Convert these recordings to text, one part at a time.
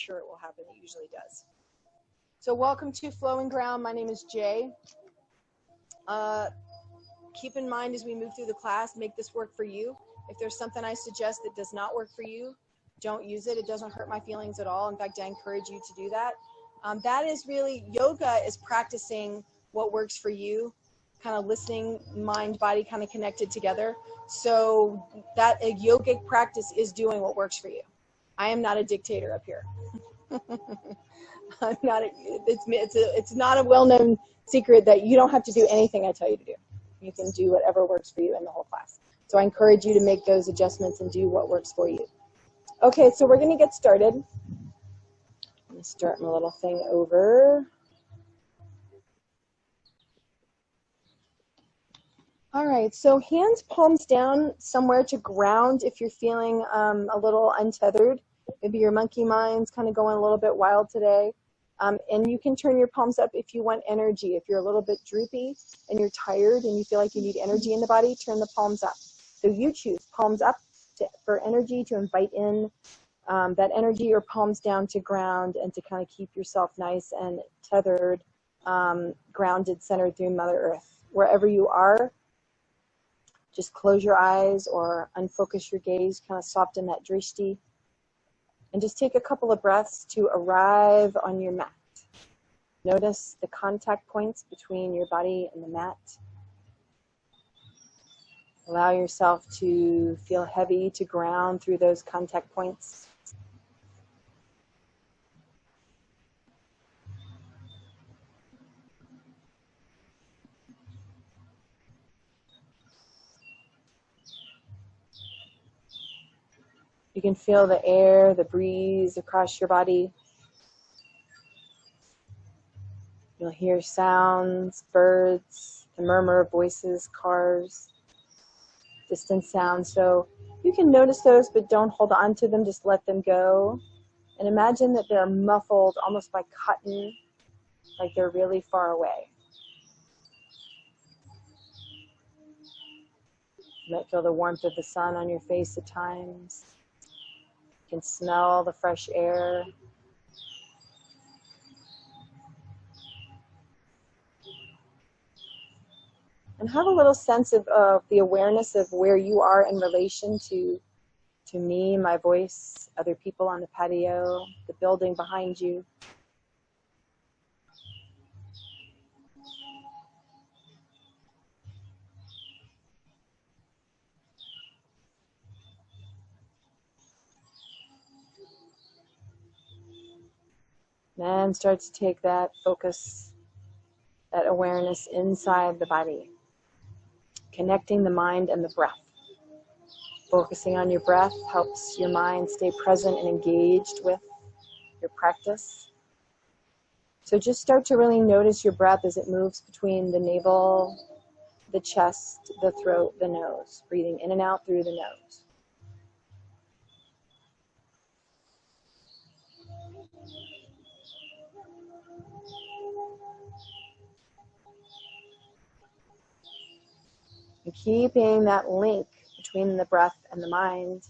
sure it will happen. It usually does. So welcome to Flowing Ground. My name is Jay. Keep in mind as we move through the class, make this work for you. If there's something I suggest that does not work for you, don't use it. It doesn't hurt my feelings at all. In fact, I encourage you to do that. That is really, yoga is practicing what works for you, kind of listening, mind, body kind of connected together. So that a yogic practice is doing what works for you. I am not a dictator up here. I'm not. It's not a well-known secret that you don't have to do anything I tell you to do. You can do whatever works for you in the whole class. So I encourage you to make those adjustments and do what works for you. Okay, so we're going to get started. I'm going to start my little thing over. All right, so hands, palms down, somewhere to ground if you're feeling a little untethered. Maybe your monkey mind's kind of going a little bit wild today. And you can turn your palms up if you want energy. If you're a little bit droopy and you're tired and you feel like you need energy in the body, turn the palms up. So you choose palms up for energy, to invite in that energy, or palms down to ground and to kind of keep yourself nice and tethered, grounded, centered through Mother Earth. Wherever you are, just close your eyes or unfocus your gaze, kind of soften that drishti. And just take a couple of breaths to arrive on your mat. Notice the contact points between your body and the mat. Allow yourself to feel heavy, to ground through those contact points. You can feel the air, the breeze across your body. You'll hear sounds, birds, the murmur of voices, cars, distant sounds. So you can notice those, but don't hold on to them. Just let them go. And imagine that they're muffled almost by cotton, like they're really far away. You might feel the warmth of the sun on your face at times. You can smell the fresh air. And have a little sense of the awareness of where you are in relation to me, my voice, other people on the patio, the building behind you. Then start to take that focus, that awareness inside the body, connecting the mind and the breath. Focusing on your breath helps your mind stay present and engaged with your practice. So just start to really notice your breath as it moves between the navel, the chest, the throat, the nose. Breathing in and out through the nose. And keeping that link between the breath and the mind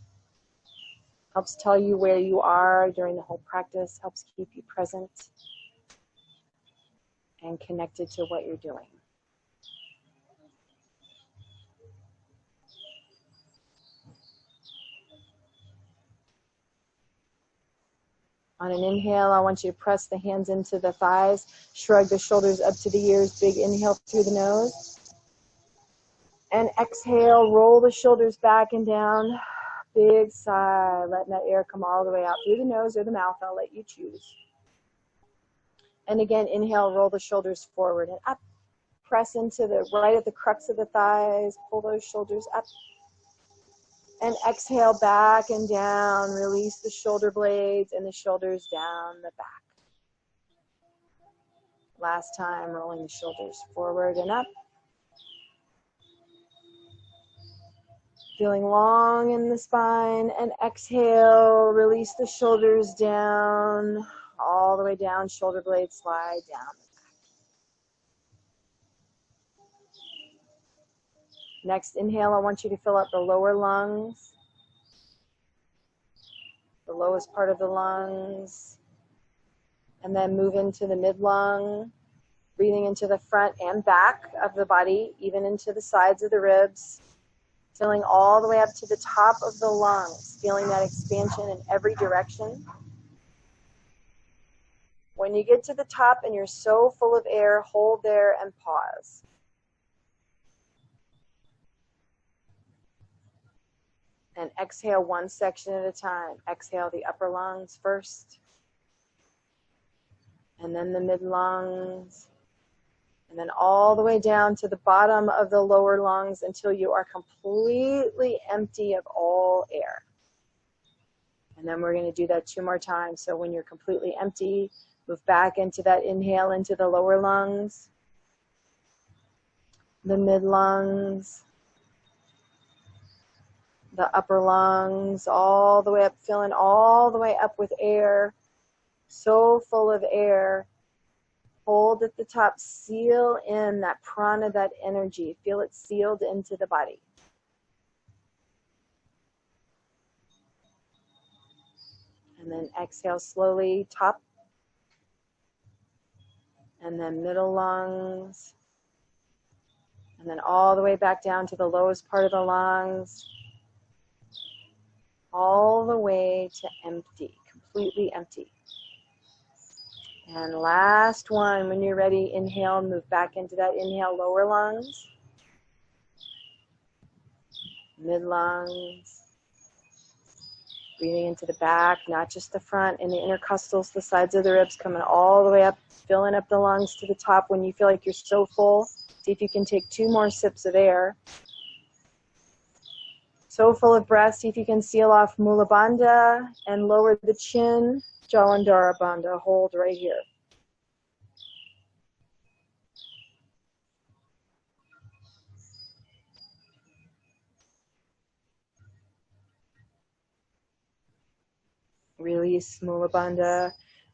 helps tell you where you are during the whole practice, helps keep you present and connected to what you're doing. On an inhale, I want you to press the hands into the thighs, shrug the shoulders up to the ears, big inhale through the nose. And exhale, roll the shoulders back and down, big sigh, letting that air come all the way out through the nose or the mouth. I'll let you choose. And again, inhale, roll the shoulders forward and up. Press into the right at the crux of the thighs, pull those shoulders up. And exhale, back and down, release the shoulder blades and the shoulders down the back. Last time, rolling the shoulders forward and up. Feeling long in the spine, and exhale, release the shoulders down, all the way down, shoulder blades slide down. Next inhale, I want you to fill up the lower lungs, the lowest part of the lungs, And then move into the mid-lung, breathing into the front and back of the body, even into the sides of the ribs, filling all the way up to the top of the lungs, feeling that expansion in every direction. When you get to the top and you're so full of air, hold there and pause. And exhale one section at a time. Exhale the upper lungs first, and then the mid lungs, and then all the way down to the bottom of the lower lungs until you are completely empty of all air. And then we're going to do that 2 more times. So when you're completely empty, move back into that inhale into the lower lungs, the mid lungs, the upper lungs, all the way up, filling all the way up with air, so full of air. Hold at the top, seal in that prana, that energy. Feel it sealed into the body. And then exhale slowly, top, and then middle lungs, and then all the way back down to the lowest part of the lungs, all the way to empty, completely empty. And last one, when you're ready, inhale, move back into that inhale, lower lungs, mid lungs, breathing into the back, not just the front, and the intercostals, the sides of the ribs, coming all the way up, filling up the lungs to the top. When you feel like you're so full, see if you can take 2 more sips of air. So full of breath, see if you can seal off Mula Bandha and lower the chin, Jalandhara Bandha. Hold right here. Release Mula Bandha,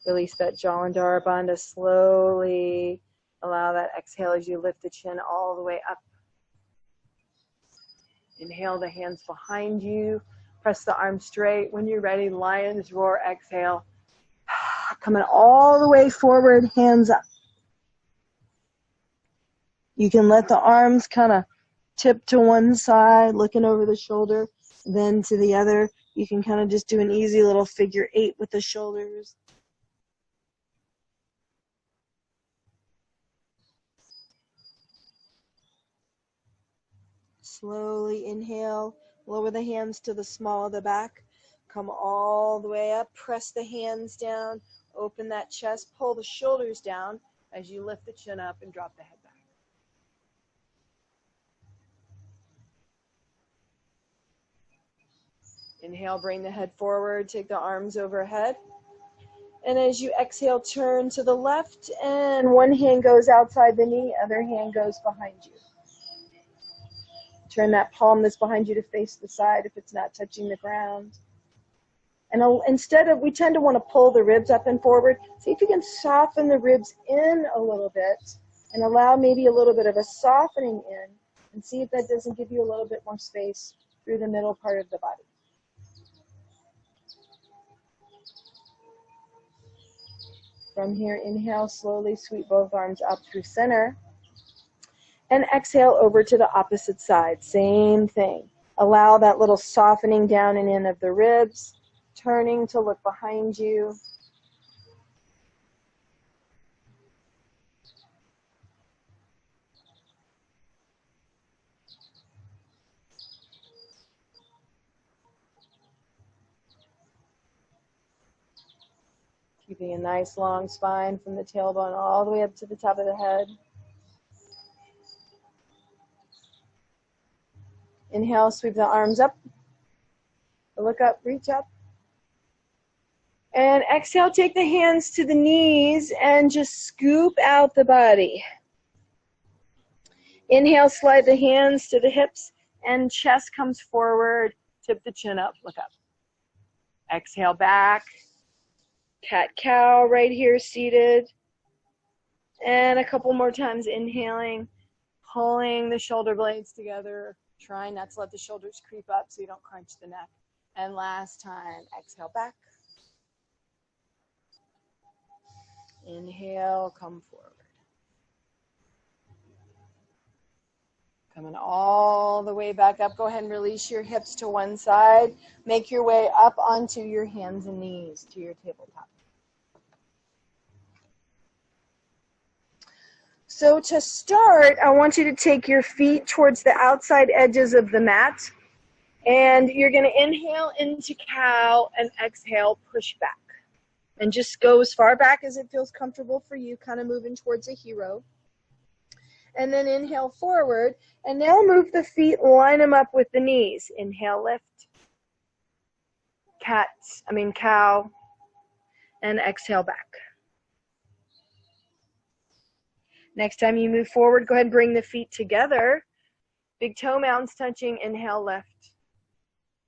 release that Jalandhara Bandha slowly. Allow that exhale as you lift the chin all the way up. Inhale the hands behind you. Press the arms straight. When you're ready, lion's roar, exhale. Coming all the way forward, hands up. You can let the arms kind of tip to one side, looking over the shoulder, then to the other. You can kind of just do an easy little figure 8 with the shoulders. Slowly inhale, lower the hands to the small of the back. Come all the way up, press the hands down, open that chest, pull the shoulders down as you lift the chin up and drop the head back. Inhale, bring the head forward, take the arms overhead. And as you exhale, turn to the left, and one hand goes outside the knee, other hand goes behind you. Turn that palm that's behind you to face the side if it's not touching the ground. And instead of, we tend to want to pull the ribs up and forward. See if you can soften the ribs in a little bit and allow maybe a little bit of a softening in, and see if that doesn't give you a little bit more space through the middle part of the body. From here, inhale, slowly sweep both arms up through center. And exhale over to the opposite side. Same thing. Allow that little softening down and in of the ribs, turning to look behind you. Keeping a nice long spine from the tailbone all the way up to the top of the head. Inhale, sweep the arms up. Look up, reach up. And exhale, take the hands to the knees and just scoop out the body. Inhale, slide the hands to the hips and chest comes forward. Tip the chin up, look up. Exhale back. Cat-cow right here seated. And a couple more times inhaling, pulling the shoulder blades together. Try not to let the shoulders creep up so you don't crunch the neck. And last time, exhale back. Inhale, come forward. Coming all the way back up. Go ahead and release your hips to one side. Make your way up onto your hands and knees to your tabletop. So to start, I want you to take your feet towards the outside edges of the mat. And you're going to inhale into cow and exhale, push back. And just go as far back as it feels comfortable for you, kind of moving towards a hero. And then inhale forward. And now move the feet, line them up with the knees. Inhale, lift. Cow. And exhale back. Next time you move forward, go ahead and bring the feet together. Big toe mountains touching. Inhale, lift.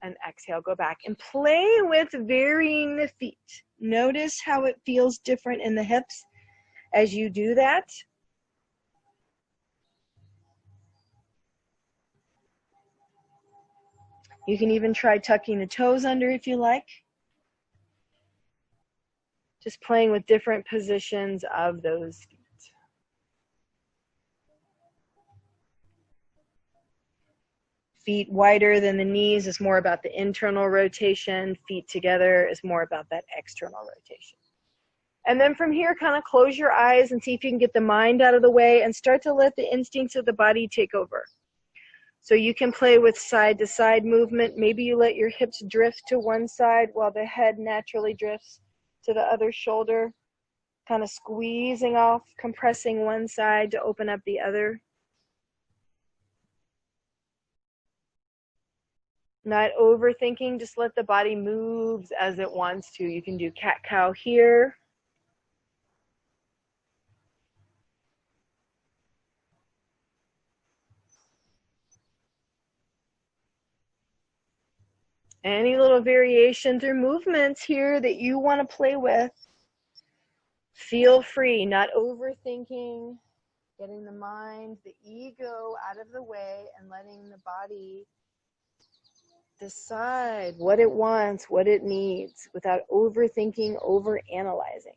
And exhale, go back. And play with varying the feet. Notice how it feels different in the hips as you do that. You can even try tucking the toes under if you like. Just playing with different positions of those feet. Feet wider than the knees is more about the internal rotation. Feet together is more about that external rotation. And then from here, kind of close your eyes and see if you can get the mind out of the way and start to let the instincts of the body take over. So you can play with side-to-side movement. Maybe you let your hips drift to one side while the head naturally drifts to the other shoulder, kind of squeezing off, compressing one side to open up the other. Not overthinking, just let the body move as it wants to. You can do cat-cow here. Any little variations or movements here that you want to play with, feel free, not overthinking, getting the mind, the ego out of the way and letting the body decide what it wants, what it needs, without overthinking, overanalyzing.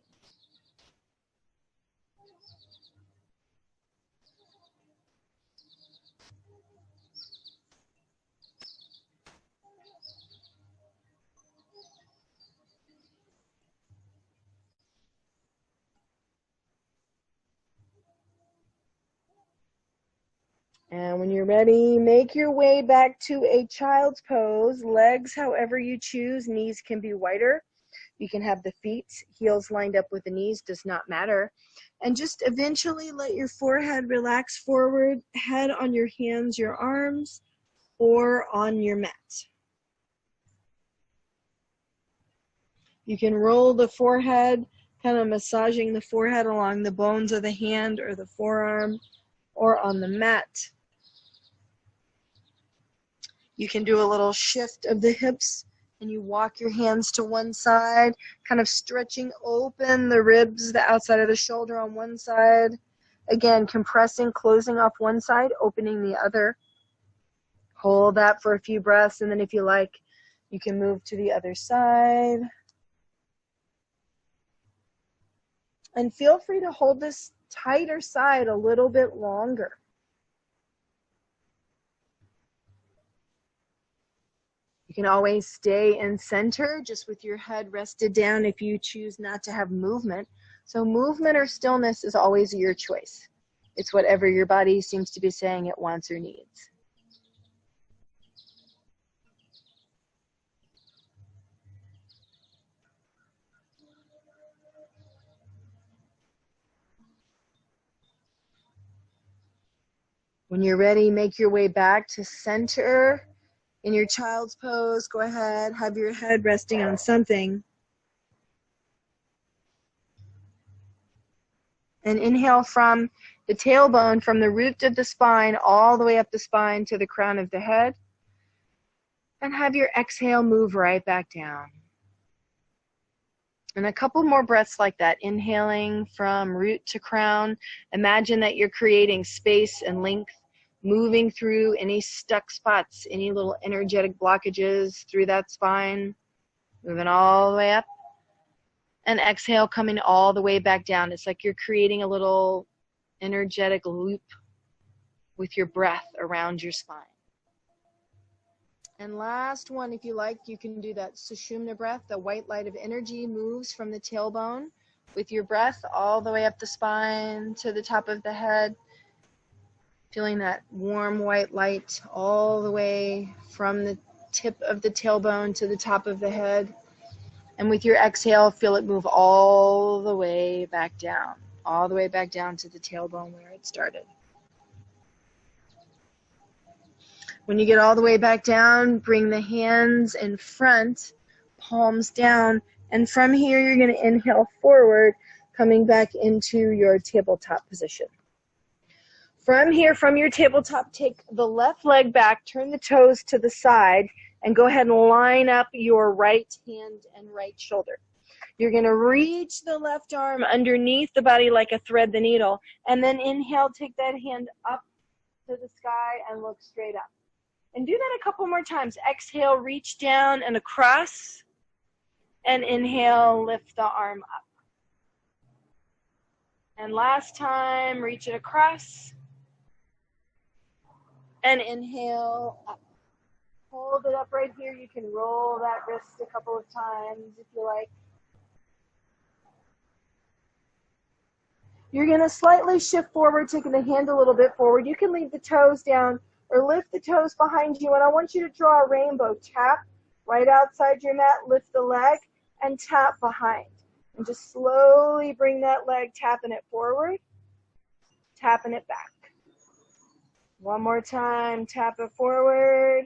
And when you're ready, make your way back to a child's pose. Legs, however you choose. Knees can be wider. You can have the feet, heels lined up with the knees, does not matter. And just eventually let your forehead relax forward, head on your hands, your arms, or on your mat. You can roll the forehead, kind of massaging the forehead along the bones of the hand or the forearm, or on the mat. You can do a little shift of the hips and you walk your hands to one side, kind of stretching open the ribs, the outside of the shoulder on one side. Again, compressing, closing off one side, opening the other. Hold that for a few breaths, and then if you like, you can move to the other side. And feel free to hold this tighter side a little bit longer. You can always stay in center, just with your head rested down if you choose not to have movement. So movement or stillness is always your choice. It's whatever your body seems to be saying it wants or needs. When you're ready, make your way back to center. In your child's pose, go ahead, have your head resting on something. And inhale from the tailbone, from the root of the spine, all the way up the spine to the crown of the head. And have your exhale move right back down. And a couple more breaths like that, inhaling from root to crown. Imagine that you're creating space and length, moving through any stuck spots, any little energetic blockages through that spine, moving all the way up. And exhale, coming all the way back down. It's like you're creating a little energetic loop with your breath around your spine. And last one, if you like, you can do that Sushumna breath. The white light of energy moves from the tailbone with your breath all the way up the spine to the top of the head. Feeling that warm white light all the way from the tip of the tailbone to the top of the head. And with your exhale, feel it move all the way back down to the tailbone where it started. When you get all the way back down, bring the hands in front, palms down, and from here you're going to inhale forward, coming back into your tabletop position. From here, from your tabletop, take the left leg back, turn the toes to the side, and go ahead and line up your right hand and right shoulder. You're going to reach the left arm underneath the body like a thread the needle, and then inhale, take that hand up to the sky and look straight up. And do that a couple more times. Exhale, reach down and across, and inhale, lift the arm up. And last time, reach it across, and inhale up. Hold it up right here. You can roll that wrist a couple of times if you like. You're going to slightly shift forward, taking the hand a little bit forward. You can leave the toes down or lift the toes behind you. And I want you to draw a rainbow. Tap right outside your mat, lift the leg, and tap behind. And just slowly bring that leg, tapping it forward, tapping it back. One more time, tap it forward,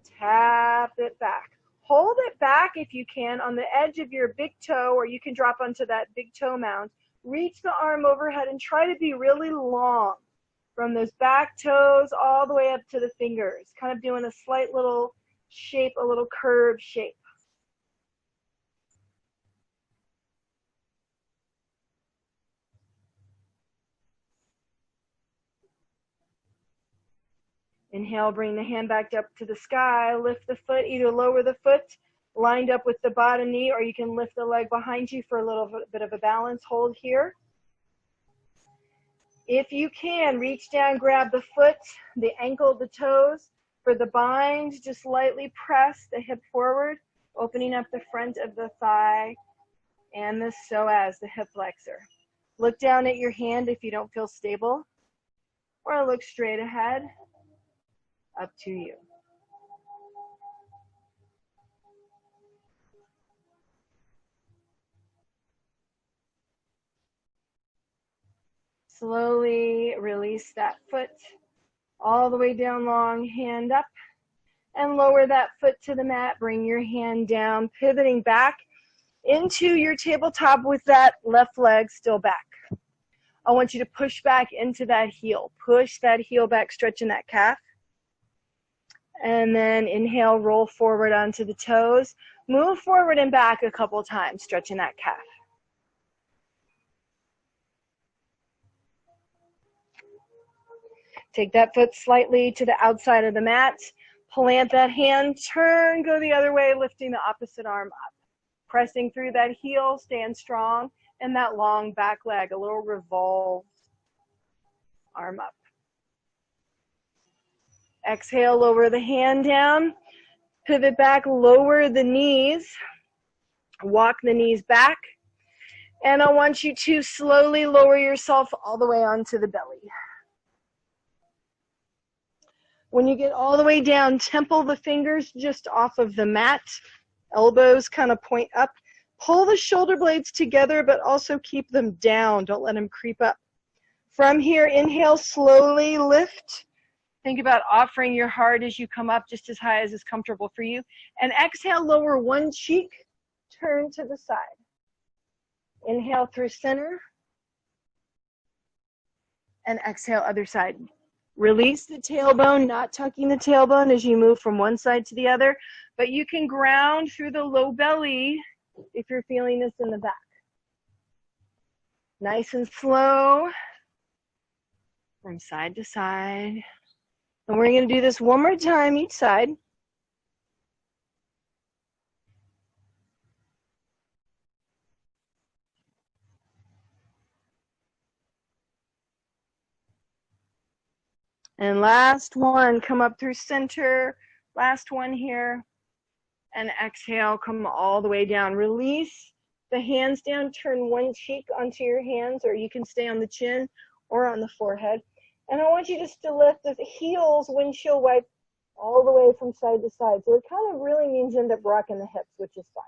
tap it back. Hold it back if you can on the edge of your big toe, or you can drop onto that big toe mound. Reach the arm overhead and try to be really long from those back toes all the way up to the fingers, kind of doing a slight little shape, a little curved shape. Inhale, bring the hand back up to the sky, lift the foot, either lower the foot lined up with the bottom knee, or you can lift the leg behind you for a little bit of a balance. Hold here. If you can, reach down, grab the foot, the ankle, the toes. For the bind, just lightly press the hip forward, opening up the front of the thigh and the psoas, the hip flexor. Look down at your hand if you don't feel stable, or look straight ahead. Up to you. Slowly release that foot all the way down long, hand up, and lower that foot to the mat. Bring your hand down, pivoting back into your tabletop with that left leg still back. I want you to push back into that heel. Push that heel back, stretching that calf. And then inhale, roll forward onto the toes. Move forward and back a couple times, stretching that calf. Take that foot slightly to the outside of the mat. Plant that hand, turn, go the other way, lifting the opposite arm up. Pressing through that heel, stand strong, and that long back leg, a little revolved arm up. Exhale, lower the hand down, pivot back, lower the knees, walk the knees back, and I want you to slowly lower yourself all the way onto the belly. When you get all the way down, temple the fingers just off of the mat, elbows kind of point up. Pull the shoulder blades together, but also keep them down. Don't let them creep up. From here, inhale, slowly lift. Think about offering your heart as you come up just as high as is comfortable for you. And exhale, lower one cheek, turn to the side. Inhale through center. And exhale, other side. Release the tailbone, not tucking the tailbone as you move from one side to the other. But you can ground through the low belly if you're feeling this in the back. Nice and slow from side to side. And we're going to do this one more time each side. And last one, come up through center. Last one here. And exhale, come all the way down. Release the hands down, turn one cheek onto your hands, or you can stay on the chin or on the forehead. And I want you just to lift the heels, windshield wipe, all the way from side to side. So it kind of really means end up rocking the hips, which is fine.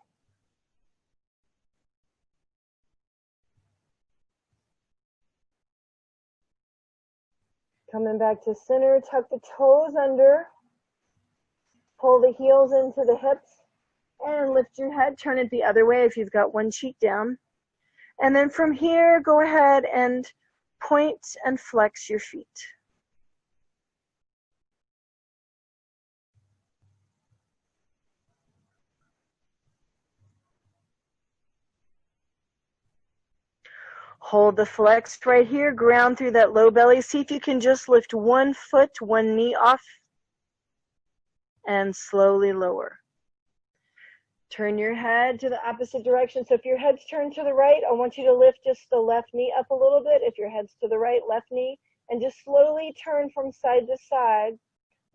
Coming back to center, tuck the toes under, pull the heels into the hips, and lift your head, turn it the other way if you've got one cheek down. And then from here, go ahead and point and flex your feet. Hold the flex right here, ground through that low belly. See if you can just lift one foot, one knee off, and slowly lower. Turn your head to the opposite direction. So if your head's turned to the right, I want you to lift just the left knee up a little bit. If your head's to the right, left knee, and just slowly turn from side to side,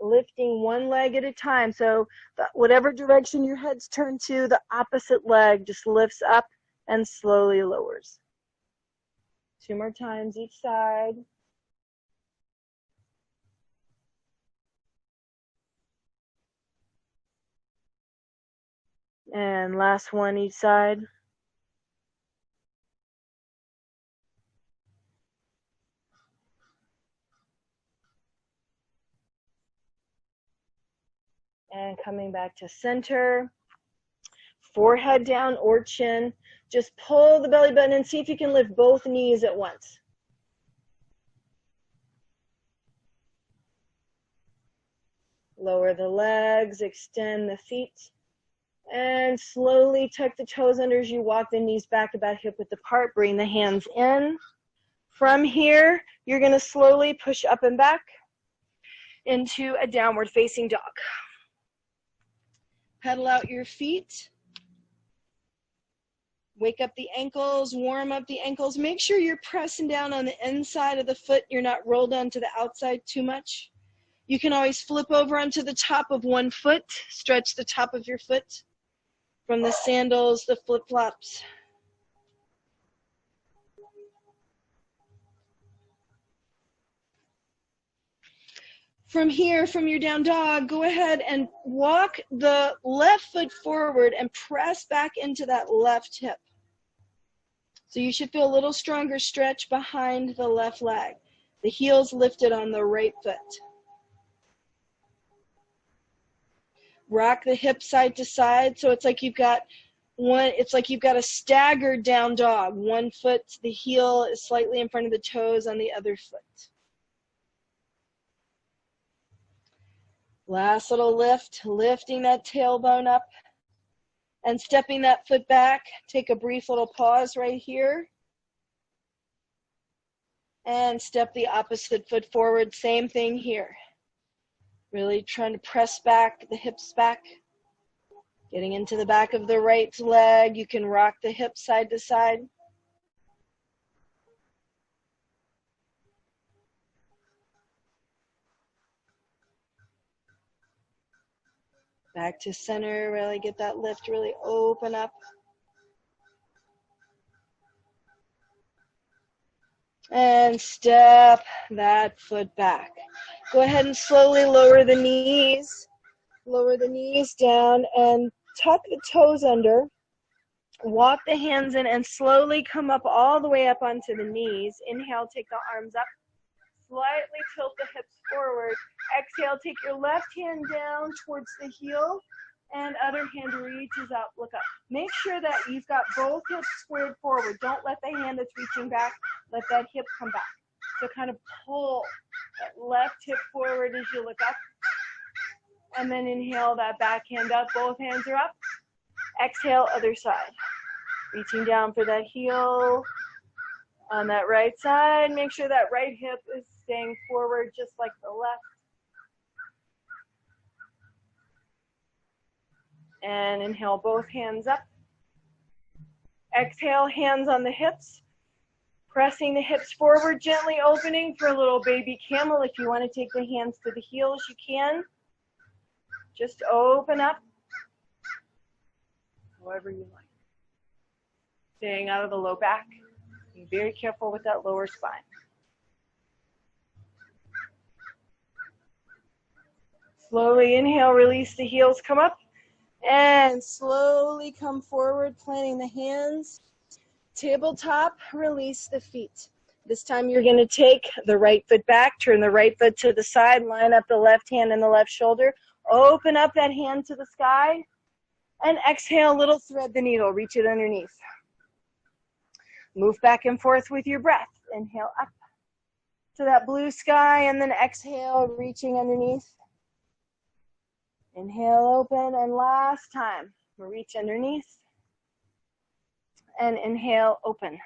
lifting one leg at a time. So whatever direction your head's turned to, the opposite leg just lifts up and slowly lowers. 2 more times each side. And last one each side. And coming back to center. Forehead down or chin. Just pull the belly button and see if you can lift both knees at once. Lower the legs, extend the feet, and slowly tuck the toes under as you walk the knees back about hip width apart. Bring the hands in. From here, you're going to slowly push up and back into a downward facing dog. Pedal out your feet. Wake up the ankles, warm up the ankles. Make sure you're pressing down on the inside of the foot. You're not rolled onto the outside too much. You can always flip over onto the top of one foot. Stretch the top of your foot from the sandals, the flip-flops. From here, from your down dog, go ahead and walk the left foot forward and press back into that left hip. So you should feel a little stronger stretch behind the left leg. The heel's lifted on the right foot. Rock the hip side to side, so it's like you've got a staggered down dog. One foot, the heel is slightly in front of the toes on the other foot. Last little lift, lifting that tailbone up and stepping that foot back. Take a brief little pause right here. And step the opposite foot forward, same thing here. Really trying to press back, the hips back. Getting into the back of the right leg. You can rock the hips side to side. Back to center, really get that lift, really open up. And step that foot back. Go ahead and slowly lower the knees. Lower the knees down and tuck the toes under. Walk the hands in and slowly come up all the way up onto the knees. Inhale, take the arms up. Slightly tilt the hips forward. Exhale, take your left hand down towards the heel and other hand reaches up. Look up. Make sure that you've got both hips squared forward. Don't let the hand that's reaching back, let that hip come back. So kind of pull that left hip forward as you look up. And then inhale that back hand up. Both hands are up. Exhale, other side. Reaching down for that heel. On that right side, make sure that right hip is staying forward just like the left. And inhale, both hands up. Exhale, hands on the hips. Pressing the hips forward, gently opening for a little baby camel. If you want to take the hands to the heels, you can. Just open up, however you like. Staying out of the low back. Be very careful with that lower spine. Slowly inhale, release the heels, come up. And slowly come forward, planting the hands. Tabletop, release the feet. This time you're going to take the right foot back, turn the right foot to the side, line up the left hand and the left shoulder. Open up that hand to the sky. And exhale, little thread the needle, reach it underneath. Move back and forth with your breath. Inhale up to that blue sky, and then exhale, reaching underneath. Inhale, open, and last time, reach underneath. And inhale, open.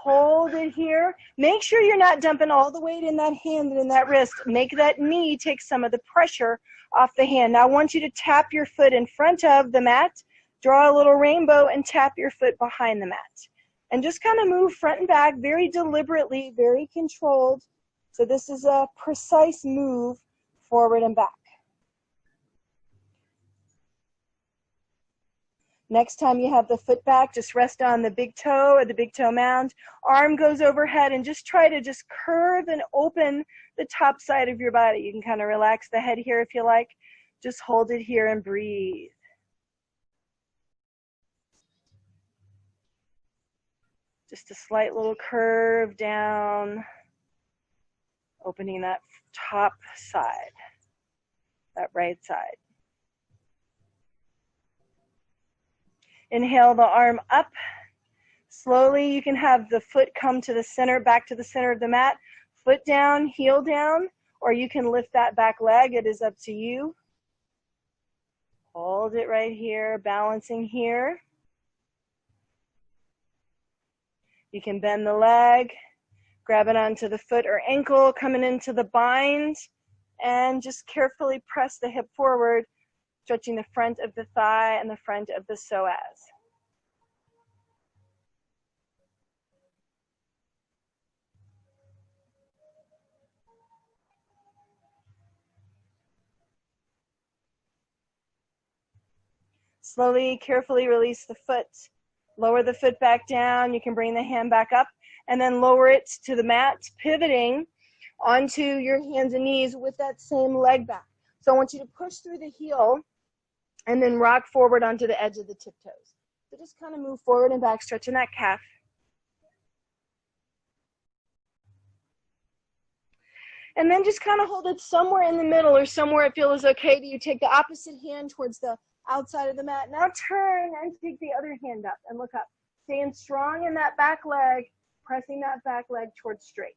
Hold it here. Make sure you're not dumping all the weight in that hand and in that wrist. Make that knee take some of the pressure off the hand. Now I want you to tap your foot in front of the mat, draw a little rainbow, and tap your foot behind the mat. And just kind of move front and back very deliberately, very controlled. So this is a precise move forward and back. Next time you have the foot back, just rest on the big toe or the big toe mound. Arm goes overhead, and just try to just curve and open the top side of your body. You can kind of relax the head here if you like. Just hold it here and breathe. Just a slight little curve down, opening that top side, that right side. Inhale the arm up. Slowly you can have the foot come to the center, back to the center of the mat. Foot down, heel down, or you can lift that back leg. It is up to you. Hold it right here, balancing here. You can bend the leg, grab it onto the foot or ankle, coming into the bind, and just carefully press the hip forward, stretching the front of the thigh and the front of the psoas. Slowly, carefully release the foot. Lower the foot back down. You can bring the hand back up and then lower it to the mat, pivoting onto your hands and knees with that same leg back. So I want you to push through the heel and then rock forward onto the edge of the tiptoes. So just kind of move forward and back, stretching that calf. And then just kind of hold it somewhere in the middle or somewhere it feels okay to you. Take the opposite hand towards the outside of the mat. Now turn and take the other hand up and look up. Staying strong in that back leg, pressing that back leg towards straight.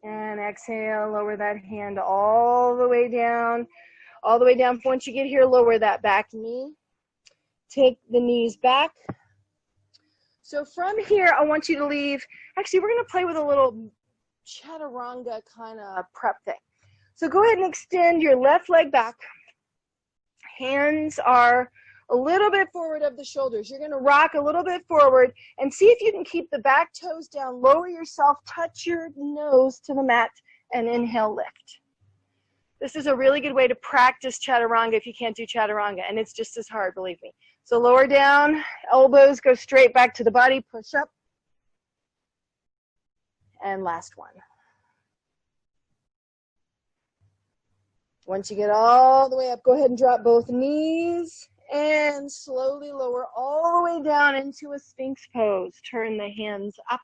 And exhale, lower that hand all the way down. All the way down. Once you get here, lower that back knee. Take the knees back. So from here, I want you to leave. Actually, we're going to play with a little chaturanga kind of prep thing. So go ahead and extend your left leg back. Hands are a little bit forward of the shoulders. You're going to rock a little bit forward and see if you can keep the back toes down. Lower yourself, touch your nose to the mat, and inhale, lift. This is a really good way to practice chaturanga if you can't do chaturanga, and it's just as hard, believe me. So lower down, elbows go straight back to the body, push up. And last one. Once you get all the way up, go ahead and drop both knees and slowly lower all the way down into a Sphinx pose. Turn the hands up.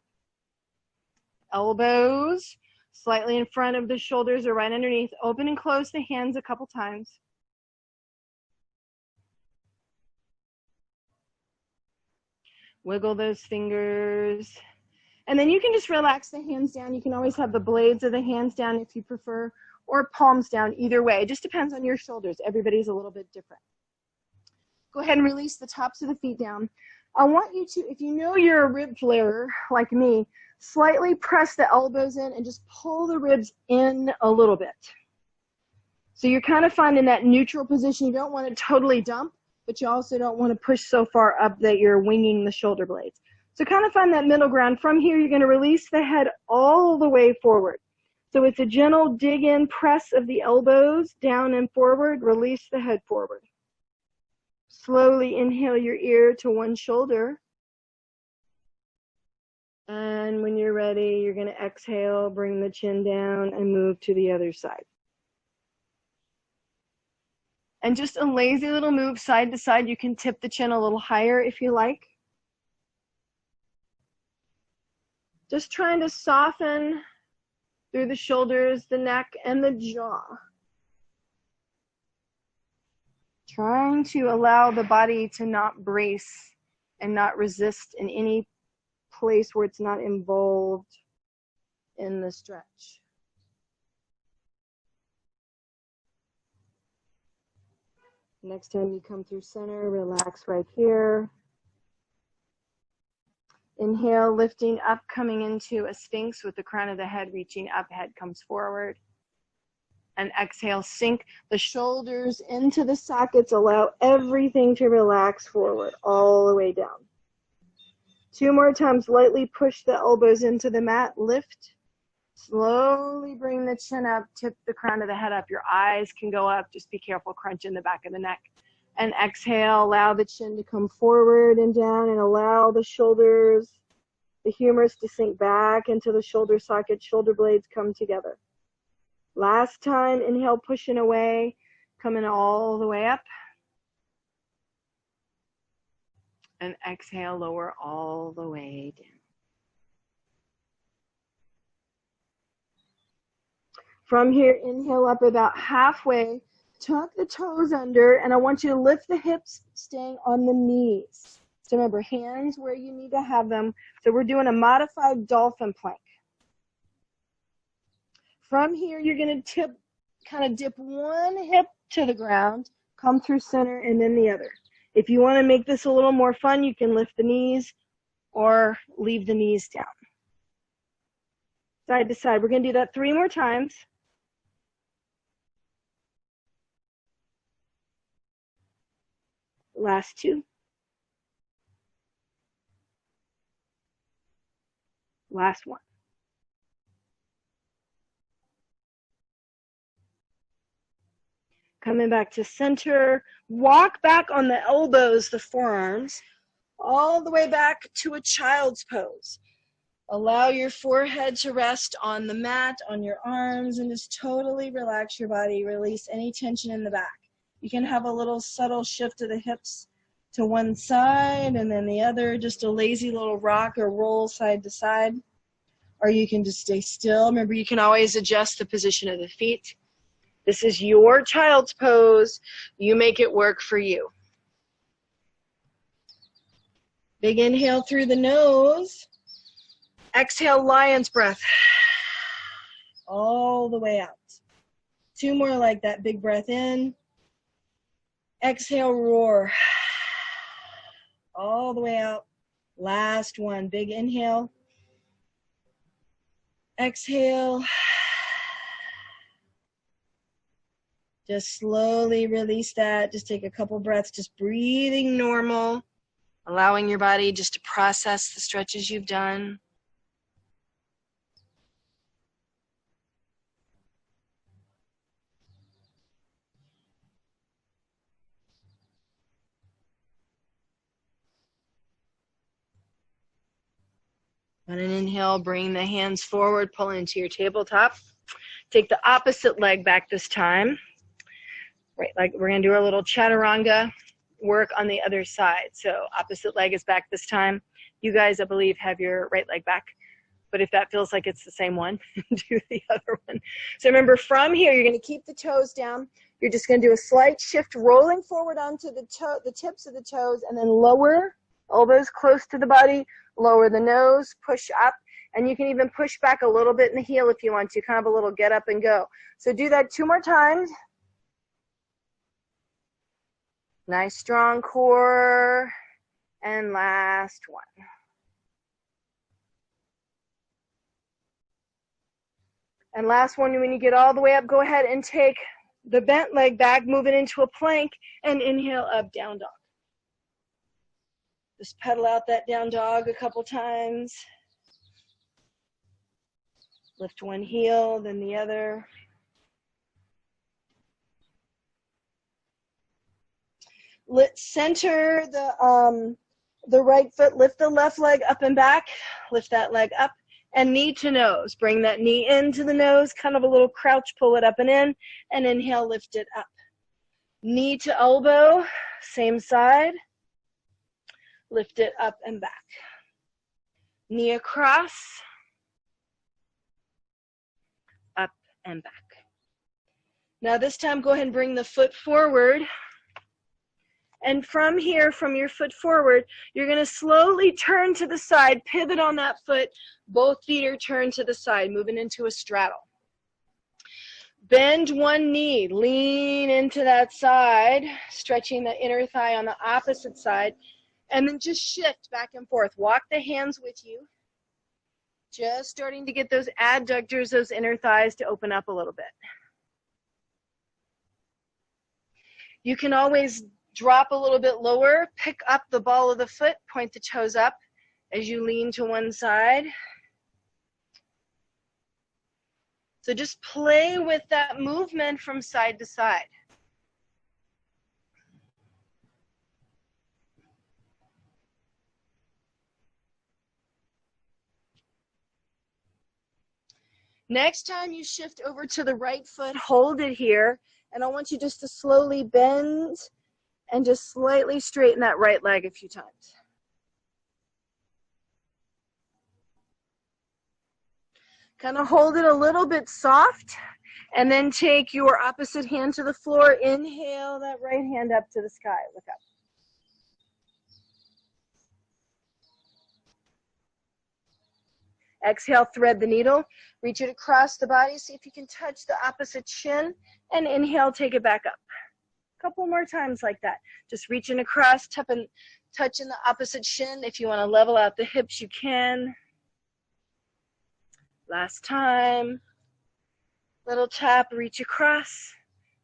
Elbows slightly in front of the shoulders or right underneath. Open and close the hands a couple times. Wiggle those fingers. And then you can just relax the hands down. You can always have the blades of the hands down if you prefer, or palms down, either way. It just depends on your shoulders. Everybody's a little bit different. Go ahead and release the tops of the feet down. I want you to, if you know you're a rib flarer like me, slightly press the elbows in and just pull the ribs in a little bit. So you're kind of finding that neutral position. You don't want to totally dump, but you also don't want to push so far up that you're winging the shoulder blades. So kind of find that middle ground. From here, you're going to release the head all the way forward. So it's a gentle dig in press of the elbows down and forward. Release the head forward. Slowly inhale your ear to one shoulder. And when you're ready, you're going to exhale, bring the chin down, and move to the other side. And just a lazy little move side to side. You can tip the chin a little higher if you like. Just trying to soften through the shoulders, the neck, and the jaw. Trying to allow the body to not brace and not resist in any place where it's not involved in the stretch. Next time you come through center, relax right here. Inhale, lifting up, coming into a sphinx with the crown of the head reaching up, head comes forward. And exhale, sink the shoulders into the sockets, allow everything to relax forward, all the way down. 2 more times, lightly push the elbows into the mat, lift. Slowly bring the chin up, tip the crown of the head up. Your eyes can go up, just be careful, crunch in the back of the neck. And exhale, allow the chin to come forward and down, and allow the shoulders, the humerus to sink back into the shoulder socket, shoulder blades come together. Last time, inhale, pushing away, coming all the way up. And exhale, lower all the way down. From here, inhale up about halfway, tuck the toes under, and I want you to lift the hips, staying on the knees. So remember, hands where you need to have them. So we're doing a modified dolphin plank. From here, you're going to kind of dip one hip to the ground, come through center, and then the other. If you want to make this a little more fun, you can lift the knees or leave the knees down. Side to side. We're going to do that 3 more times. Last 2. Last 1. Coming back to center. Walk back on the elbows, the forearms, all the way back to a child's pose. Allow your forehead to rest on the mat, on your arms, and just totally relax your body. Release any tension in the back. You can have a little subtle shift of the hips to one side and then the other, just a lazy little rock or roll side to side. Or you can just stay still. Remember, you can always adjust the position of the feet. This is your child's pose. You make it work for you. Big inhale through the nose. Exhale, lion's breath. All the way out. 2 more like that. Big breath in. Exhale, roar. All the way out. Last one. Big inhale. Exhale. Just slowly release that. Just take a couple breaths, just breathing normal, allowing your body just to process the stretches you've done. On an inhale, bring the hands forward, pull into your tabletop. Take the opposite leg back this time. Right, like we're going to do our little chaturanga work on the other side. So opposite leg is back this time. You guys, I believe, have your right leg back. But if that feels like it's the same one, do the other one. So remember, from here, you're going to keep the toes down. You're just going to do a slight shift, rolling forward onto the tips of the toes, and then lower, elbows close to the body, lower the nose, push up. And you can even push back a little bit in the heel if you want to, kind of a little get up and go. So do that 2 more times. Nice strong core. And last one. And last one, when you get all the way up, go ahead and take the bent leg back, moving into a plank, and inhale up, down dog. Just pedal out that down dog a couple times. Lift one heel, then the other. Center the right foot, lift the left leg up and back, lift that leg up, and knee to nose. Bring that knee into the nose, kind of a little crouch, pull it up and in, and inhale, lift it up. Knee to elbow, same side, lift it up and back. Knee across, up and back. Now this time, go ahead and bring the foot forward. And from here, from your foot forward, you're going to slowly turn to the side, pivot on that foot. Both feet are turned to the side, moving into a straddle. Bend one knee, lean into that side, stretching the inner thigh on the opposite side, and then just shift back and forth. Walk the hands with you. Just starting to get those adductors, those inner thighs to open up a little bit. You can always drop a little bit lower, pick up the ball of the foot, point the toes up as you lean to one side. So just play with that movement from side to side. Next time you shift over to the right foot, hold it here, and I want you just to slowly bend and just slightly straighten that right leg a few times. Kind of hold it a little bit soft, and then take your opposite hand to the floor. Inhale that right hand up to the sky. Look up. Exhale, thread the needle. Reach it across the body. See if you can touch the opposite shin. And inhale, take it back up. Couple more times like that. Just reaching across, touching the opposite shin. If you want to level out the hips, you can. Last time. Little tap, reach across.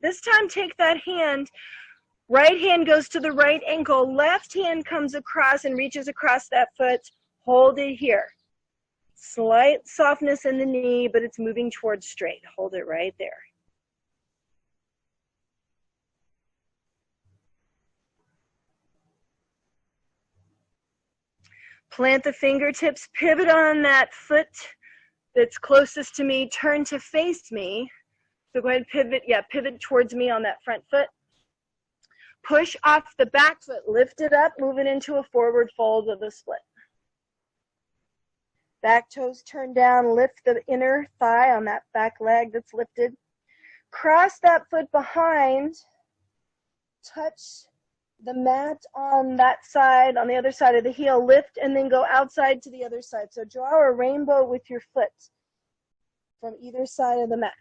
This time, take that hand. Right hand goes to the right ankle. Left hand comes across and reaches across that foot. Hold it here. Slight softness in the knee, but it's moving towards straight. Hold it right there. Plant the fingertips, pivot on that foot that's closest to me, turn to face me. So go ahead and pivot towards me on that front foot. Push off the back foot, lift it up, move it into a forward fold of the split. Back toes turn down, lift the inner thigh on that back leg that's lifted. Cross that foot behind, touch the mat on that side, on the other side of the heel, lift and then go outside to the other side. So draw a rainbow with your foot from either side of the mat.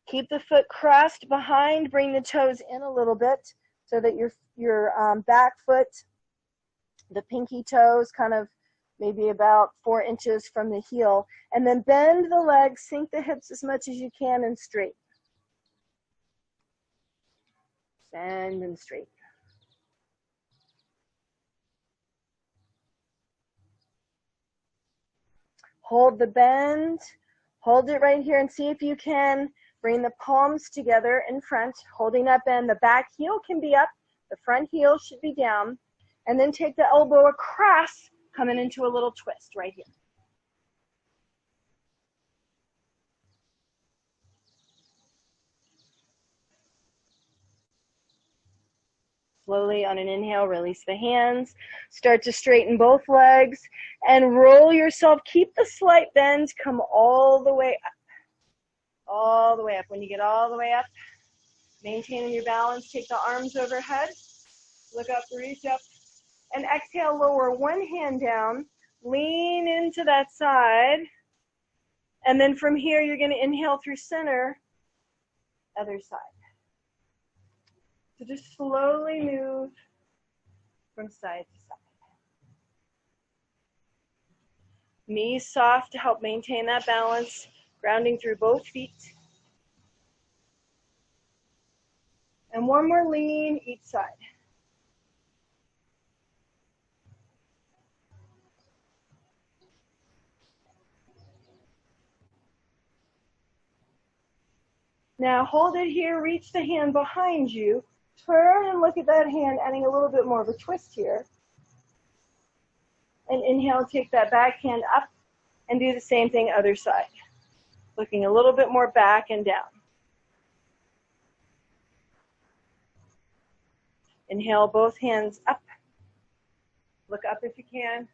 Keep the foot crossed behind, bring the toes in a little bit so that your back foot, the pinky toes, kind of maybe about 4 inches from the heel, and then bend the legs, sink the hips as much as you can, and straight. Bend and straight. Hold the bend, hold it right here, and see if you can bring the palms together in front, holding that bend. The back heel can be up, the front heel should be down, and then take the elbow across, coming into a little twist right here. Slowly on an inhale, release the hands. Start to straighten both legs and roll yourself. Keep the slight bend. Come all the way up. All the way up. When you get all the way up, maintaining your balance, take the arms overhead. Look up, reach up. And exhale, lower one hand down, lean into that side, and then from here, you're going to inhale through center, other side. So just slowly move from side to side. Knees soft to help maintain that balance, grounding through both feet. And one more lean each side. Now hold it here, reach the hand behind you, turn and look at that hand, adding a little bit more of a twist here. And inhale, take that back hand up and do the same thing other side. Looking a little bit more back and down. Inhale, both hands up. Look up if you can.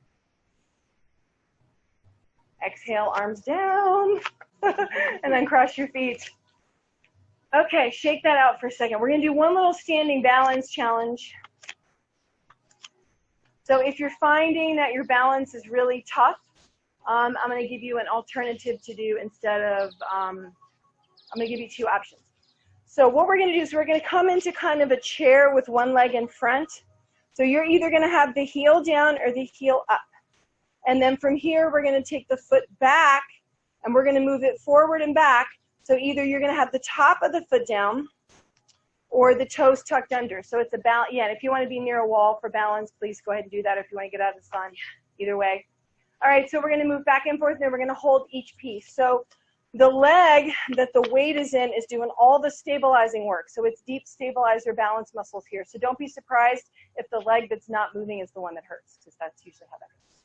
Exhale, arms down. And then cross your feet. Okay, shake that out for a second. We're going to do one little standing balance challenge. So if you're finding that your balance is really tough, I'm going to give you an alternative to do instead of, I'm going to give you two options. So what we're going to do is we're going to come into kind of a chair with one leg in front. So you're either going to have the heel down or the heel up. And then from here, we're going to take the foot back and we're going to move it forward and back. So either you're going to have the top of the foot down or the toes tucked under. So it's a balance. Yeah, and if you want to be near a wall for balance, please go ahead and do that if you want to get out of the sun. Either way. All right, so we're going to move back and forth, and then we're going to hold each piece. So the leg that the weight is in is doing all the stabilizing work. So it's deep stabilizer balance muscles here. So don't be surprised if the leg that's not moving is the one that hurts, because that's usually how that hurts.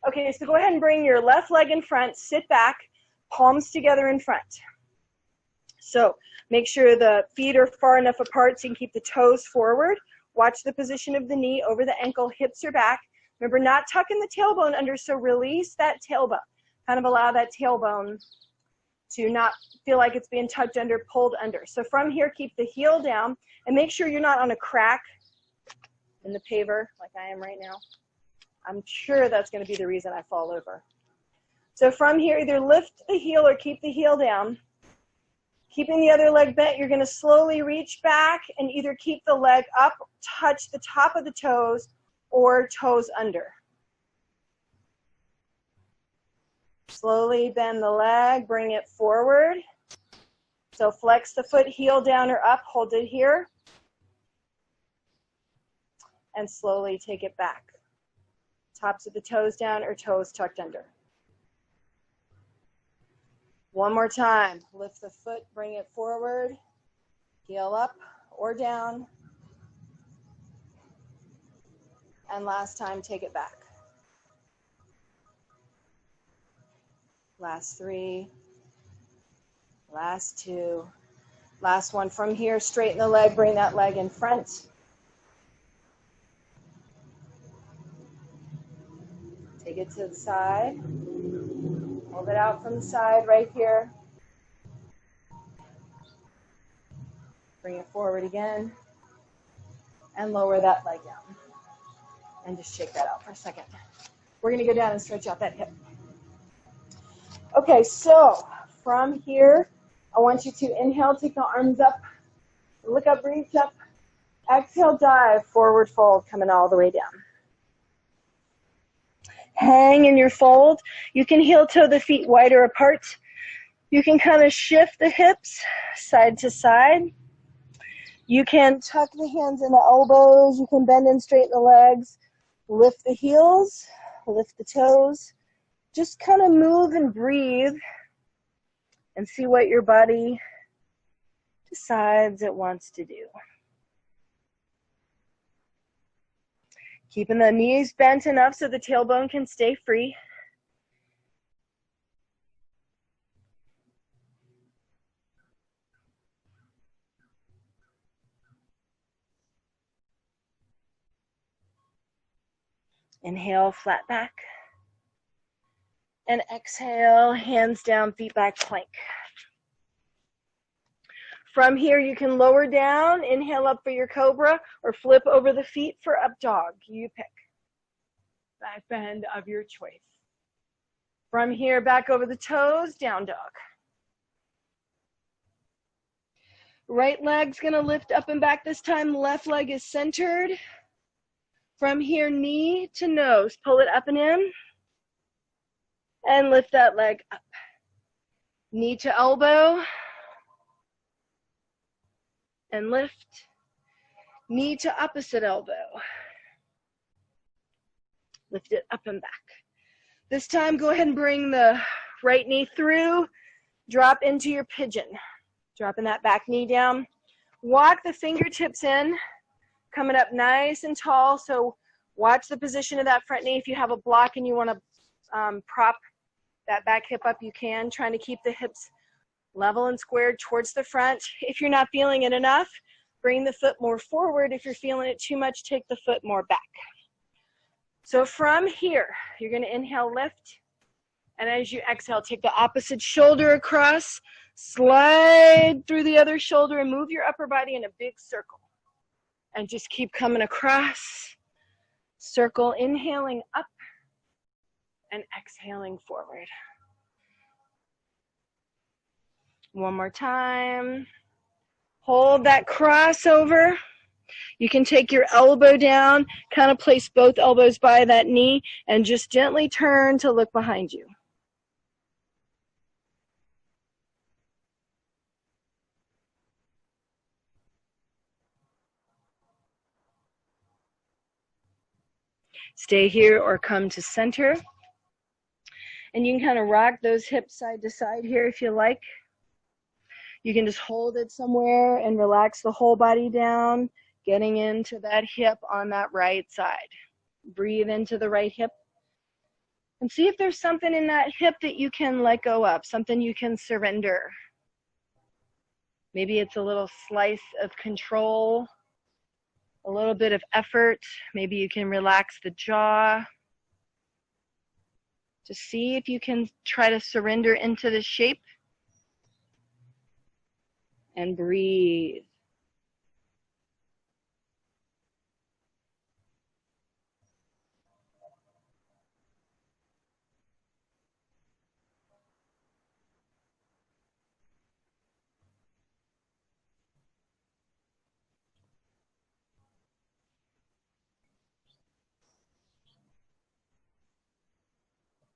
Okay, so go ahead and bring your left leg in front, sit back, palms together in front. So make sure the feet are far enough apart so you can keep the toes forward. Watch the position of the knee over the ankle, hips are back. Remember, not tucking the tailbone under, so release that tailbone. Kind of allow that tailbone to not feel like it's being tucked under, pulled under. So from here, keep the heel down and make sure you're not on a crack in the paver like I am right now. I'm sure that's going to be the reason I fall over. So from here, either lift the heel or keep the heel down. Keeping the other leg bent, you're going to slowly reach back and either keep the leg up, touch the top of the toes, or toes under. Slowly bend the leg, bring it forward. So flex the foot, heel down or up, hold it here. And slowly take it back. Tops of the toes down or toes tucked under. One more time. Lift the foot, bring it forward. Heel up or down. And last time, take it back. Last three. Last two. Last one. From here, straighten the leg, bring that leg in front. Take it to the side. Hold it out from the side right here. Bring it forward again. And lower that leg down. And just shake that out for a second. We're going to go down and stretch out that hip. Okay, so from here, I want you to inhale, take the arms up, look up, reach up. Exhale, dive, forward fold, coming all the way down. Hang in your fold. You can heel toe the feet wider apart. You can kind of shift the hips side to side. You can tuck the hands in the elbows. You can bend and straighten the legs. Lift the heels, lift the toes. Just kind of move and breathe and see what your body decides it wants to do. Keeping the knees bent enough so the tailbone can stay free. Inhale, flat back. And exhale, hands down, feet back, plank. From here, you can lower down, inhale up for your cobra, or flip over the feet for up dog. You pick. Back bend of your choice. From here, back over the toes, down dog. Right leg's gonna lift up and back this time. Left leg is centered. From here, knee to nose, pull it up and in, and lift that leg up. Knee to elbow, and lift. Knee to opposite elbow. Lift it up and back. This time, go ahead and bring the right knee through, drop into your pigeon. Dropping that back knee down. Walk the fingertips in, coming up nice and tall. So watch the position of that front knee. If you have a block and you want to prop that back hip up, you can. Trying to keep the hips level and squared towards the front. If you're not feeling it enough, bring the foot more forward. If you're feeling it too much, take the foot more back. So from here, you're going to inhale, lift. And as you exhale, take the opposite shoulder across, slide through the other shoulder, and move your upper body in a big circle. And just keep coming across. Circle, inhaling up and exhaling forward. One more time. Hold that crossover. You can take your elbow down, kind of place both elbows by that knee, and just gently turn to look behind you. Stay here or come to center. And you can kind of rock those hips side to side here if you like. You can just hold it somewhere and relax the whole body down, getting into that hip on that right side. Breathe into the right hip. And see if there's something in that hip that you can let go of, something you can surrender. Maybe it's a little slice of control, a little bit of effort. Maybe you can relax the jaw. Just see if you can try to surrender into the shape. And breathe.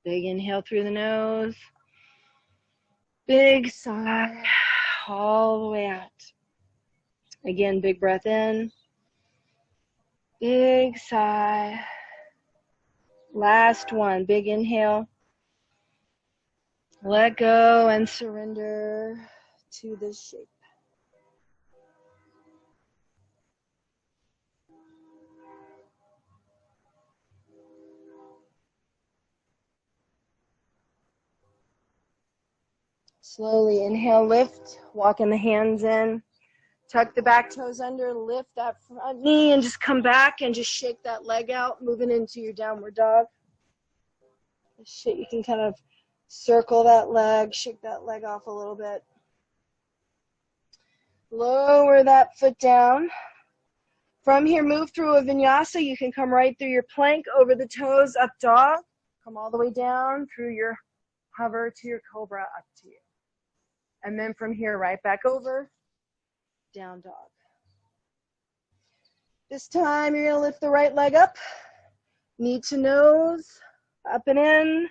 Big inhale through the nose. Big sigh all the way out. Again, big breath in. Big sigh. Last one, big inhale. Let go and surrender to this shape. Slowly inhale, lift, walking the hands in. Tuck the back toes under, lift that front knee, and just come back and just shake that leg out, moving into your downward dog. You can kind of circle that leg, shake that leg off a little bit. Lower that foot down. From here, move through a vinyasa. You can come right through your plank, over the toes, up dog. Come all the way down through your hover to your cobra, up to you. And then from here, right back over, down dog. This time, you're going to lift the right leg up, knee to nose, up and in,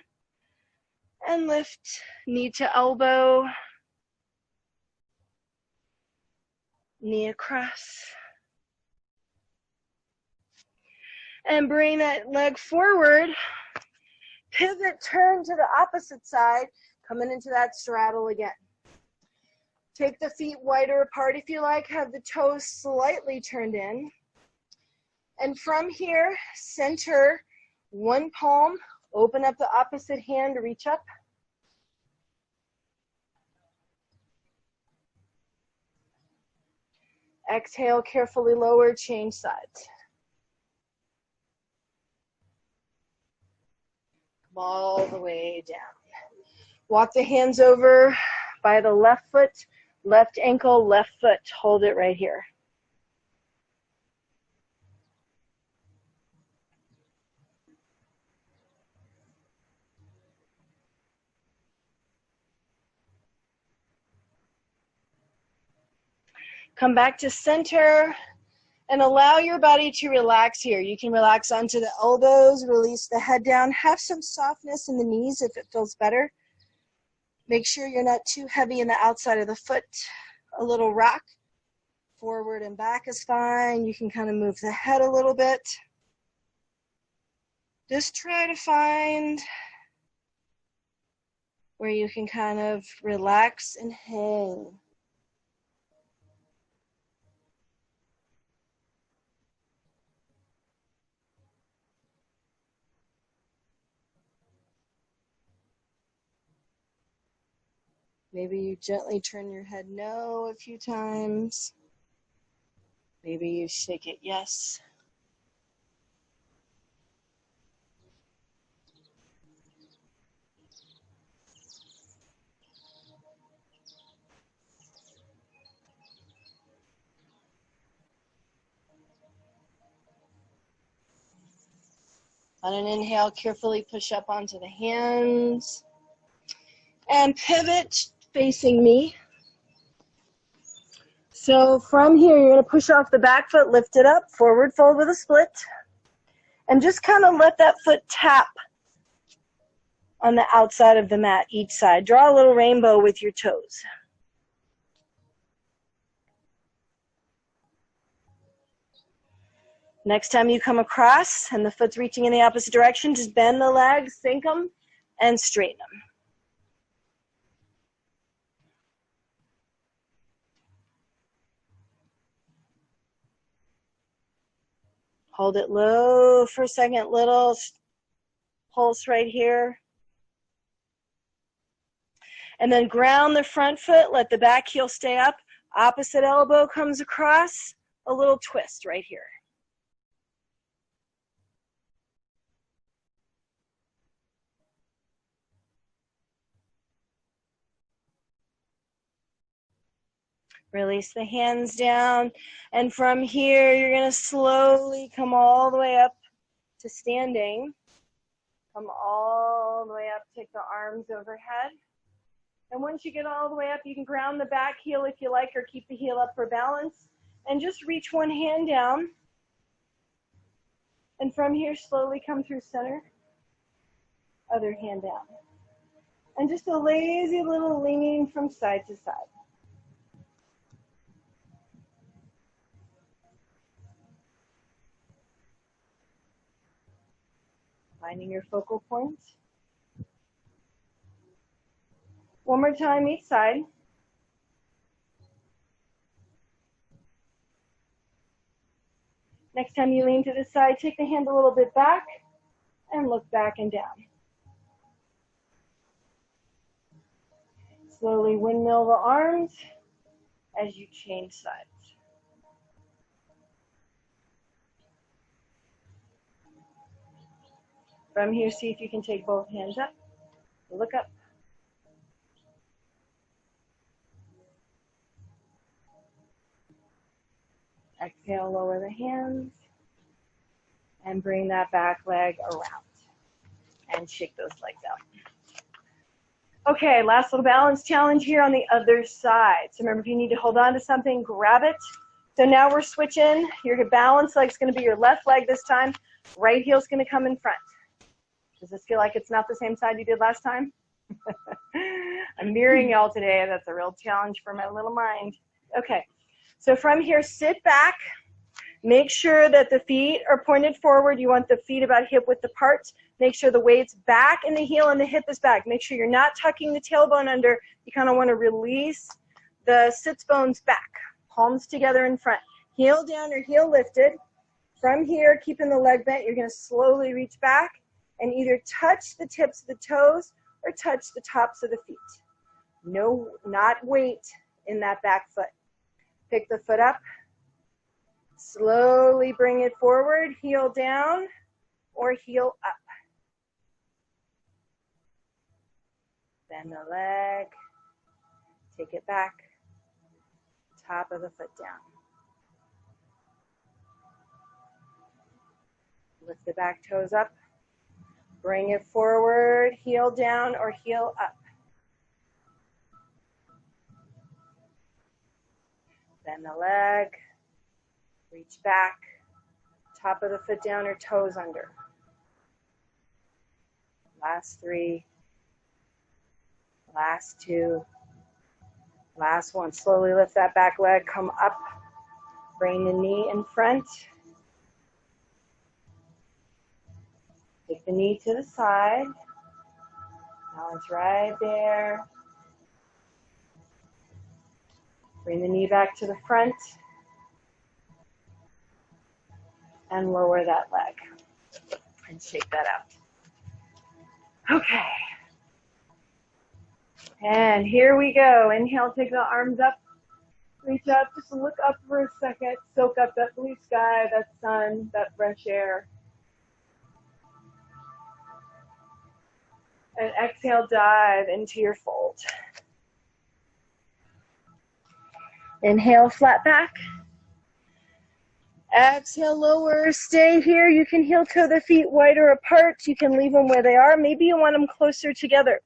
and lift, knee to elbow, knee across. And bring that leg forward, pivot, turn to the opposite side, coming into that straddle again. Take the feet wider apart if you like, have the toes slightly turned in. And from here, center one palm, open up the opposite hand, reach up. Exhale, carefully lower, change sides. Come all the way down. Walk the hands over by the left foot, left ankle, left foot. Hold it right here. Come back to center And allow your body to relax here. You can relax onto the elbows, release the head down, have some softness in the knees if it feels better. Make sure you're not too heavy in the outside of the foot. A little rock, forward and back is fine. You can kind of move the head a little bit. Just try to find where you can kind of relax and hang. Maybe you gently turn your head no a few times. Maybe you shake it yes. On an inhale, carefully push up onto the hands and pivot facing me. So from here, you're going to push off the back foot, lift it up, forward fold with a split, and just kind of let that foot tap on the outside of the mat each side. Draw a little rainbow with your toes. Next time you come across and the foot's reaching in the opposite direction, just bend the legs, sink them, and straighten them. Hold it low for a second, little pulse right here. And then ground the front foot, let the back heel stay up. Opposite elbow comes across, a little twist right here. Release the hands down, and from here, you're going to slowly come all the way up to standing. Come all the way up, take the arms overhead. And once you get all the way up, you can ground the back heel if you like, or keep the heel up for balance. And just reach one hand down. And from here, slowly come through center. Other hand down. And just a lazy little leaning from side to side. Finding your focal point. One more time each side. Next time you lean to the side, take the hand a little bit back and look back and down. Slowly windmill the arms as you change sides. From here, see if you can take both hands up. Look up. Exhale, lower the hands. And bring that back leg around. And shake those legs out. Okay, last little balance challenge here on the other side. So remember, if you need to hold on to something, grab it. So now we're switching. Your balance leg's going to be your left leg this time. Right heel's going to come in front. Does this feel like it's not the same side you did last time? I'm mirroring y'all today. That's a real challenge for my little mind. Okay, so from here, sit back. Make sure that the feet are pointed forward. You want the feet about hip width apart. Make sure the weight's back in the heel and the hip is back. Make sure you're not tucking the tailbone under. You kind of want to release the sits bones back. Palms together in front. Heel down or heel lifted. From here, keeping the leg bent, you're going to slowly reach back and either touch the tips of the toes or touch the tops of the feet. No, not weight in that back foot. Pick the foot up. Slowly bring it forward, heel down or heel up. Bend the leg, take it back, top of the foot down. Lift the back toes up, bring it forward, heel down or heel up. Bend the leg, Reach back, top of the foot down or toes under. Last 3, last 2, last 1. Slowly lift that back leg, come up, bring the knee in front. Take the knee to the side. Balance right there. Bring the knee back to the front. And lower that leg. And shake that out. Okay. And here we go. Inhale, take the arms up. Reach up, just look up for a second. Soak up that blue sky, that sun, that fresh air. And exhale, dive into your fold. Inhale, flat back. Exhale, lower. Stay here. You can heel toe the feet wider apart. You can leave them where they are. Maybe you want them closer together.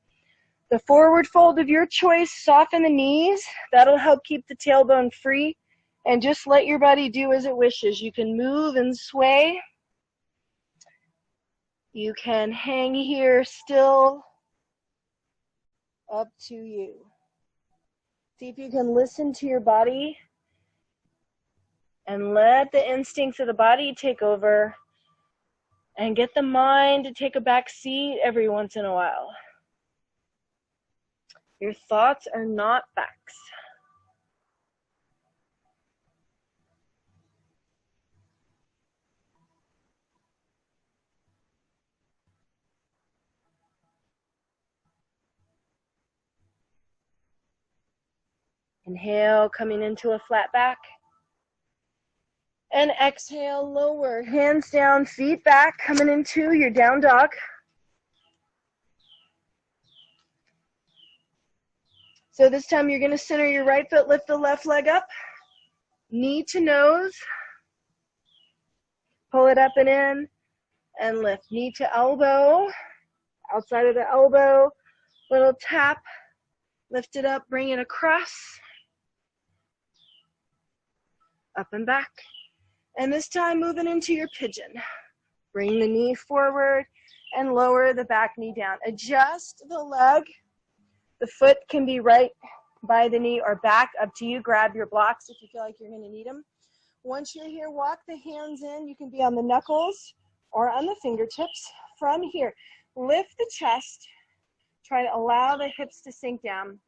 The forward fold of your choice, soften the knees. That'll help keep the tailbone free. And just let your body do as it wishes. You can move and sway. You can hang here still. Up to you. See if you can listen to your body and let the instincts of the body take over and get the mind to take a back seat every once in a while. Your thoughts are not facts. Inhale, coming into a flat back. And exhale, lower. Hands down, feet back, coming into your down dog. So this time you're going to center your right foot, lift the left leg up. Knee to nose. Pull it up and in and lift. Knee to elbow. Outside of the elbow, little tap. Lift it up, bring it across. Up and back. And this time moving into your pigeon. Bring the knee forward and lower the back knee down. Adjust the leg. The foot can be right by the knee or back, up to you. Grab your blocks if you feel like you're going to need them. Once you're here, walk the hands in. You can be on the knuckles or on the fingertips. From here, lift the chest. Try to allow the hips to sink down.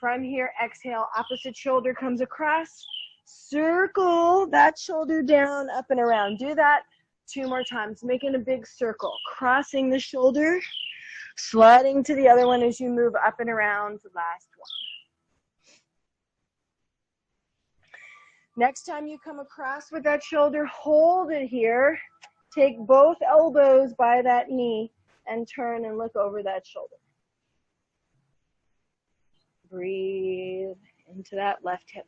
From here, exhale, opposite shoulder comes across. Circle that shoulder down, up and around. Do that 2 more times, making a big circle. Crossing the shoulder, sliding to the other one as you move up and around. Last one. Next time you come across with that shoulder, hold it here. Take both elbows by that knee and turn and look over that shoulder. Breathe into that left hip.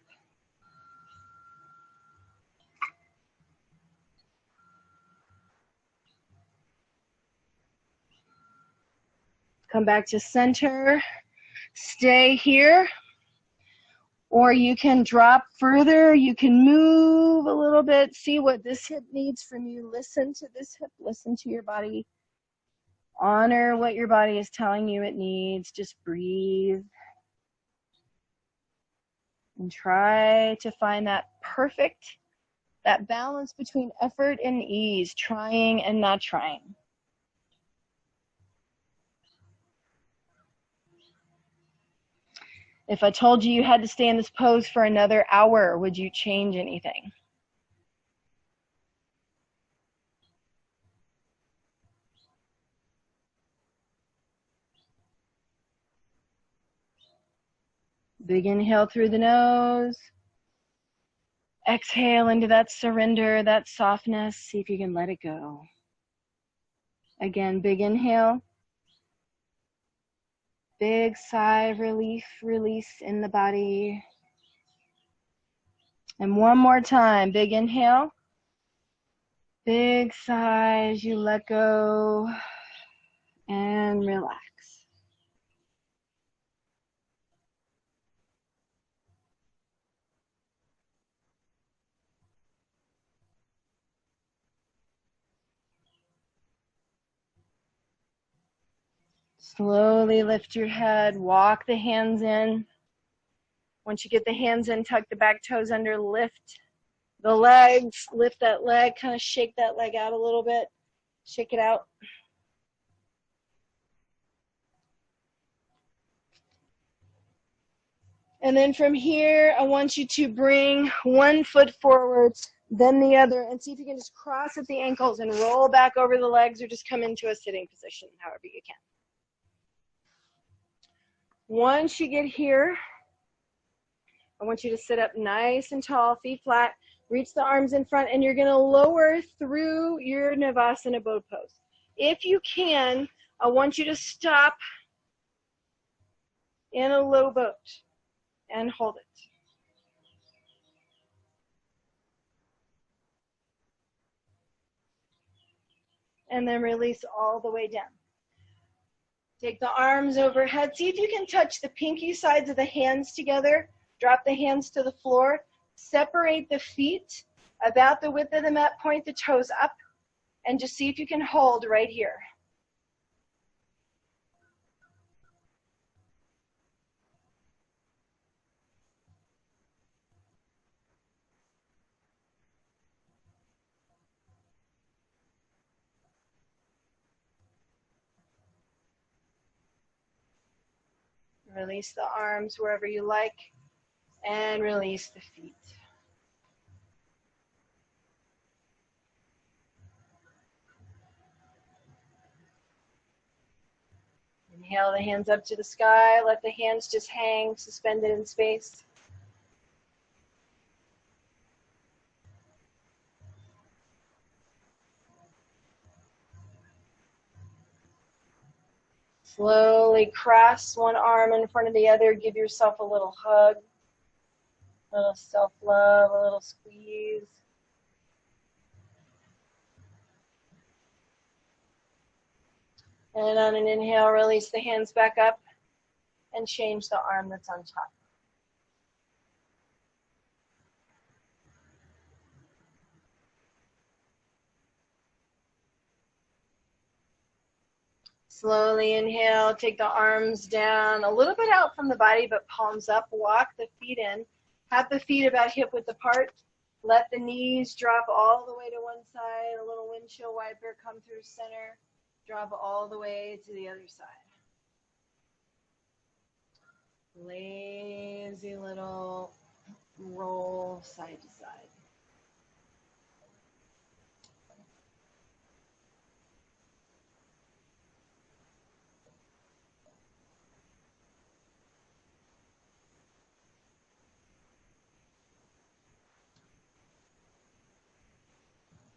Come back to center. Stay here. Or you can drop further. You can move a little bit. See what this hip needs from you. Listen to this hip. Listen to your body. Honor what your body is telling you it needs. Just breathe. And try to find that perfect, that balance between effort and ease. Trying and not trying. If I told you you had to stay in this pose for another hour, would you change anything? Big inhale through the nose. Exhale into that surrender, that softness. See if you can let it go. Again, big inhale. Big sigh of relief, release in the body. And one more time, big inhale. Big sigh as you let go and relax. Slowly lift your head, walk the hands in. Once you get the hands in, tuck the back toes under, lift the legs, lift that leg, kind of shake that leg out a little bit, shake it out. And then from here, I want you to bring one foot forward, then the other, and see if you can just cross at the ankles and roll back over the legs or just come into a sitting position, however you can. Once you get here, I want you to sit up nice and tall, feet flat, reach the arms in front, and you're going to lower through your Navasana boat pose. If you can, I want you to stop in a low boat and hold it. And then release all the way down. Take the arms overhead. See if you can touch the pinky sides of the hands together. Drop the hands to the floor. Separate the feet about the width of the mat. Point the toes up. And just see if you can hold right here. Release the arms wherever you like. And release the feet. Inhale the hands up to the sky. Let the hands just hang suspended in space. Slowly cross one arm in front of the other. Give yourself a little hug, a little self-love, a little squeeze. And on an inhale, release the hands back up and change the arm that's on top. Slowly inhale, take the arms down a little bit out from the body, but palms up. Walk the feet in. Have the feet about hip width apart. Let the knees drop all the way to one side. A little windshield wiper come through center. Drop all the way to the other side. Lazy little roll side to side.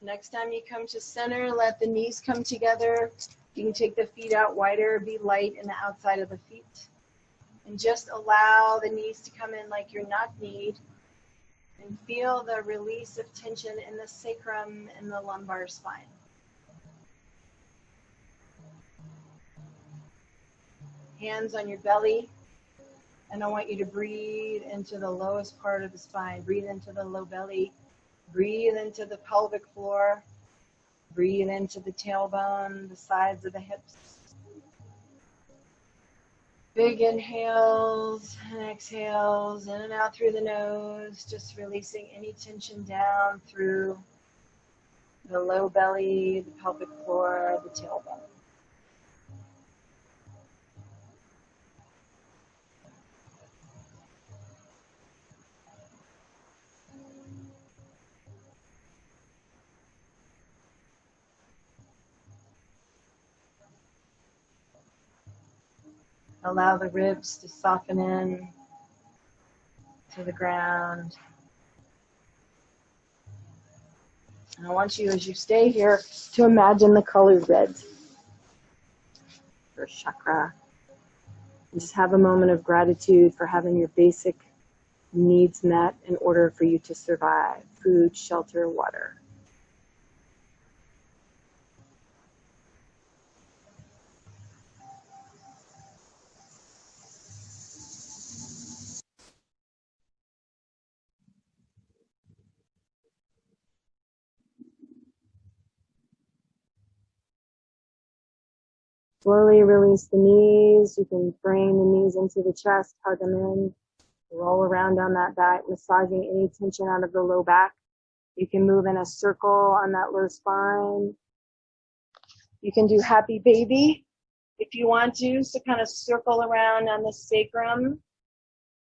Next time you come to center, let the knees come together. You can take the feet out wider, be light in the outside of the feet. And just allow the knees to come in like you're knock-kneed. And feel the release of tension in the sacrum and the lumbar spine. Hands on your belly. And I want you to breathe into the lowest part of the spine. Breathe into the low belly. Breathe into the pelvic floor. Breathe into the tailbone, the sides of the hips. Big inhales and exhales, in and out through the nose, just releasing any tension down through the low belly, the pelvic floor, the tailbone. Allow the ribs to soften in to the ground. And I want you, as you stay here, to imagine the color red, your chakra. And just have a moment of gratitude for having your basic needs met in order for you to survive: food, shelter, water. Slowly release the knees. You can bring the knees into the chest, hug them in, roll around on that back, massaging any tension out of the low back. You can move in a circle on that low spine. You can do happy baby if you want to, so kind of circle around on the sacrum.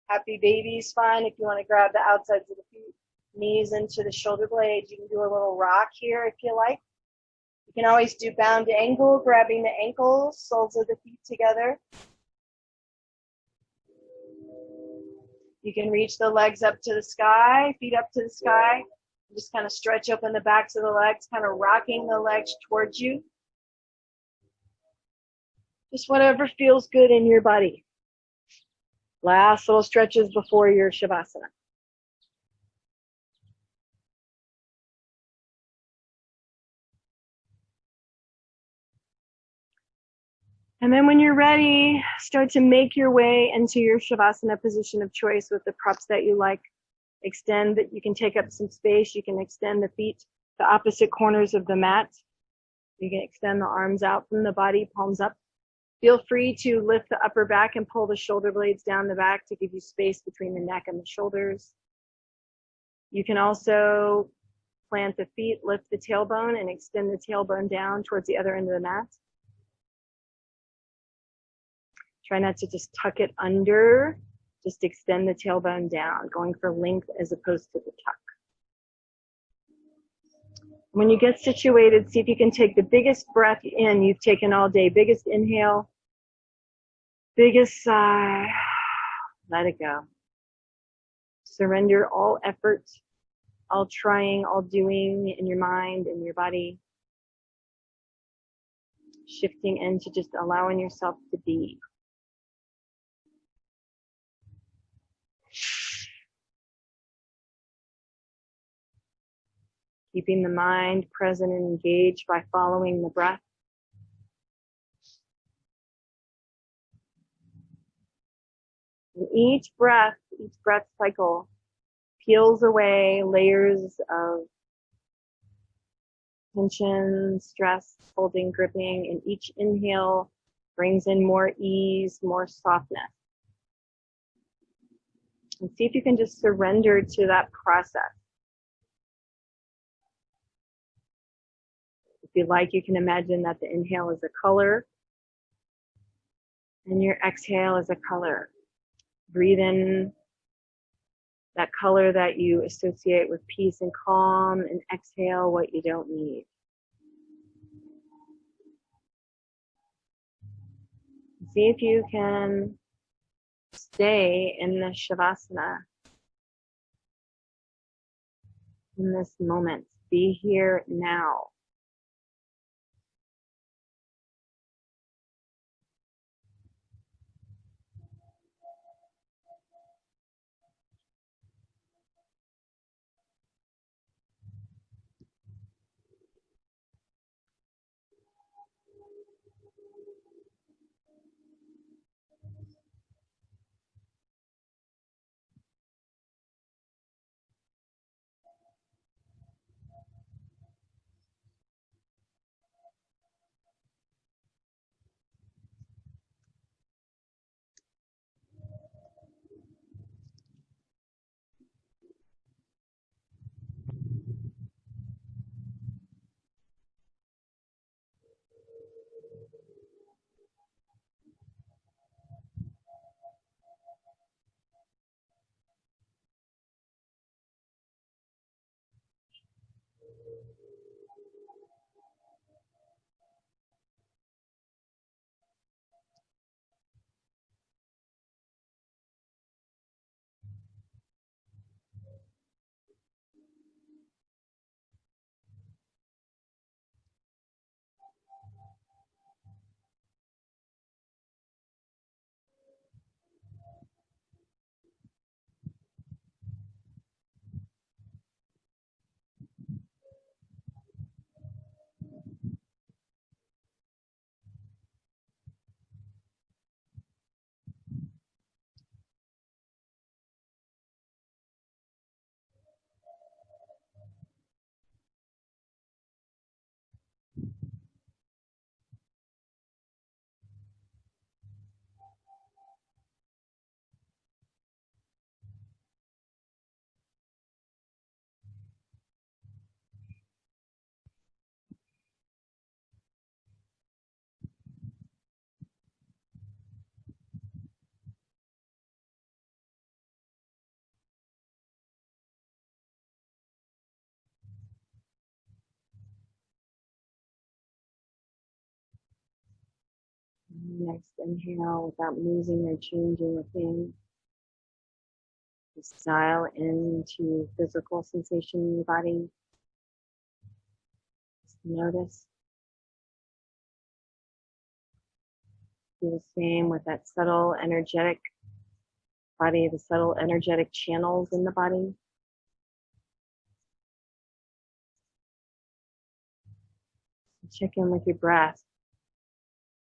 Happy baby is fine if you want to grab the outsides of the feet, knees into the shoulder blades. You can do a little rock here if you like. You can always do bound ankle, grabbing the ankles, soles of the feet together. You can reach the legs up to the sky, feet up to the sky. Just kind of stretch open the backs of the legs, kind of rocking the legs towards you. Just whatever feels good in your body. Last little stretches before your Shavasana. And then when you're ready, start to make your way into your Shavasana position of choice with the props that you like. Extend that you can take up some space. You can extend the feet to opposite corners of the mat. You can extend the arms out from the body, palms up. Feel free to lift the upper back and pull the shoulder blades down the back to give you space between the neck and the shoulders. You can also plant the feet, lift the tailbone, and extend the tailbone down towards the other end of the mat. Try not to just tuck it under, just extend the tailbone down, going for length as opposed to the tuck. When you get situated, see if you can take the biggest breath in you've taken all day. Biggest inhale, biggest sigh, let it go. Surrender all effort, all trying, all doing in your mind and your body. Shifting into just allowing yourself to be. Keeping the mind present and engaged by following the breath. And each breath cycle peels away layers of tension, stress, holding, gripping, and each inhale brings in more ease, more softness. And see if you can just surrender to that process. If you like, you can imagine that the inhale is a color and your exhale is a color. Breathe in that color that you associate with peace and calm, and exhale what you don't need. See if you can stay in the Shavasana in this moment. Be here now. Next inhale, without losing or changing a thing. Just dial into physical sensation in your body. Just notice. Do the same with that subtle energetic body, the subtle energetic channels in the body. Check in with your breath,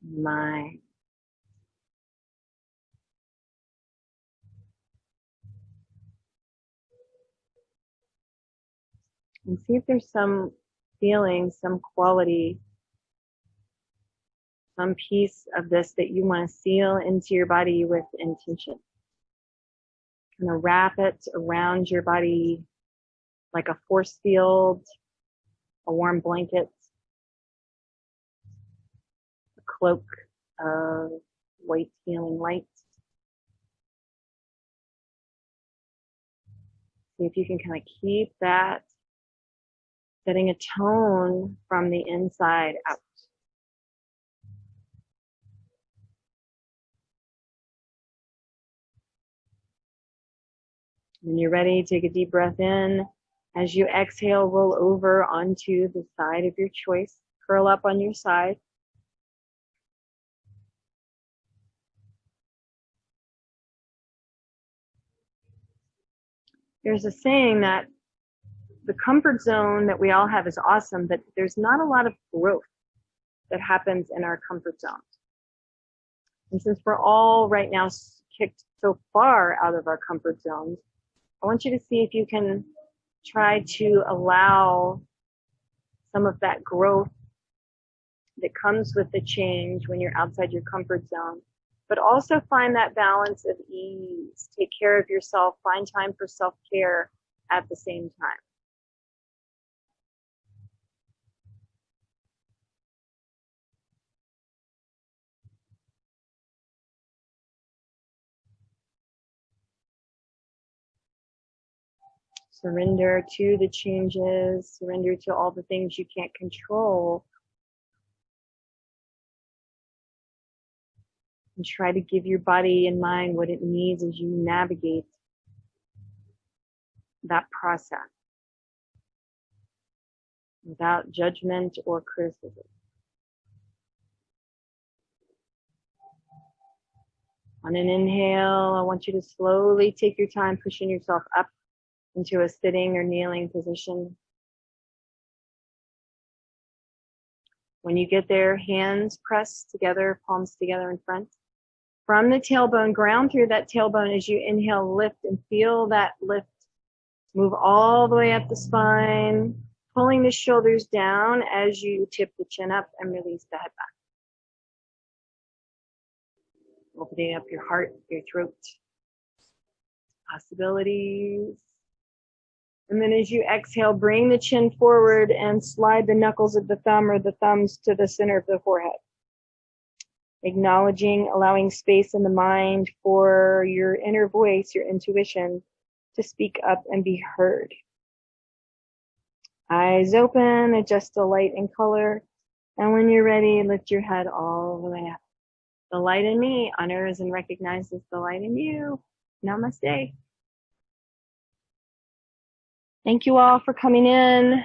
mind. And see if there's some feeling, some quality, some piece of this that you want to seal into your body with intention. Kind of wrap it around your body like a force field, a warm blanket, a cloak of white healing light. See if you can kind of keep that, setting a tone from the inside out. When you're ready, take a deep breath in. As you exhale, roll over onto the side of your choice. Curl up on your side. There's a saying that the comfort zone that we all have is awesome, but there's not a lot of growth that happens in our comfort zones. And since we're all right now kicked so far out of our comfort zones, I want you to see if you can try to allow some of that growth that comes with the change when you're outside your comfort zone, but also find that balance of ease. Take care of yourself, find time for self-care at the same time. Surrender to the changes, surrender to all the things you can't control, and try to give your body and mind what it needs as you navigate that process without judgment or criticism. On an inhale, I want you to slowly take your time pushing yourself up into a sitting or kneeling position. When you get there, hands pressed together, palms together in front. From the tailbone, ground through that tailbone as you inhale, lift, and feel that lift. Move all the way up the spine, pulling the shoulders down as you tip the chin up and release the head back. Opening up your heart, your throat. Possibilities. And then as you exhale, bring the chin forward and slide the knuckles of the thumb or the thumbs to the center of the forehead. Acknowledging, allowing space in the mind for your inner voice, your intuition, to speak up and be heard. Eyes open, adjust the light and color. And when you're ready, lift your head all the way up. The light in me honors and recognizes the light in you. Namaste. Thank you all for coming in.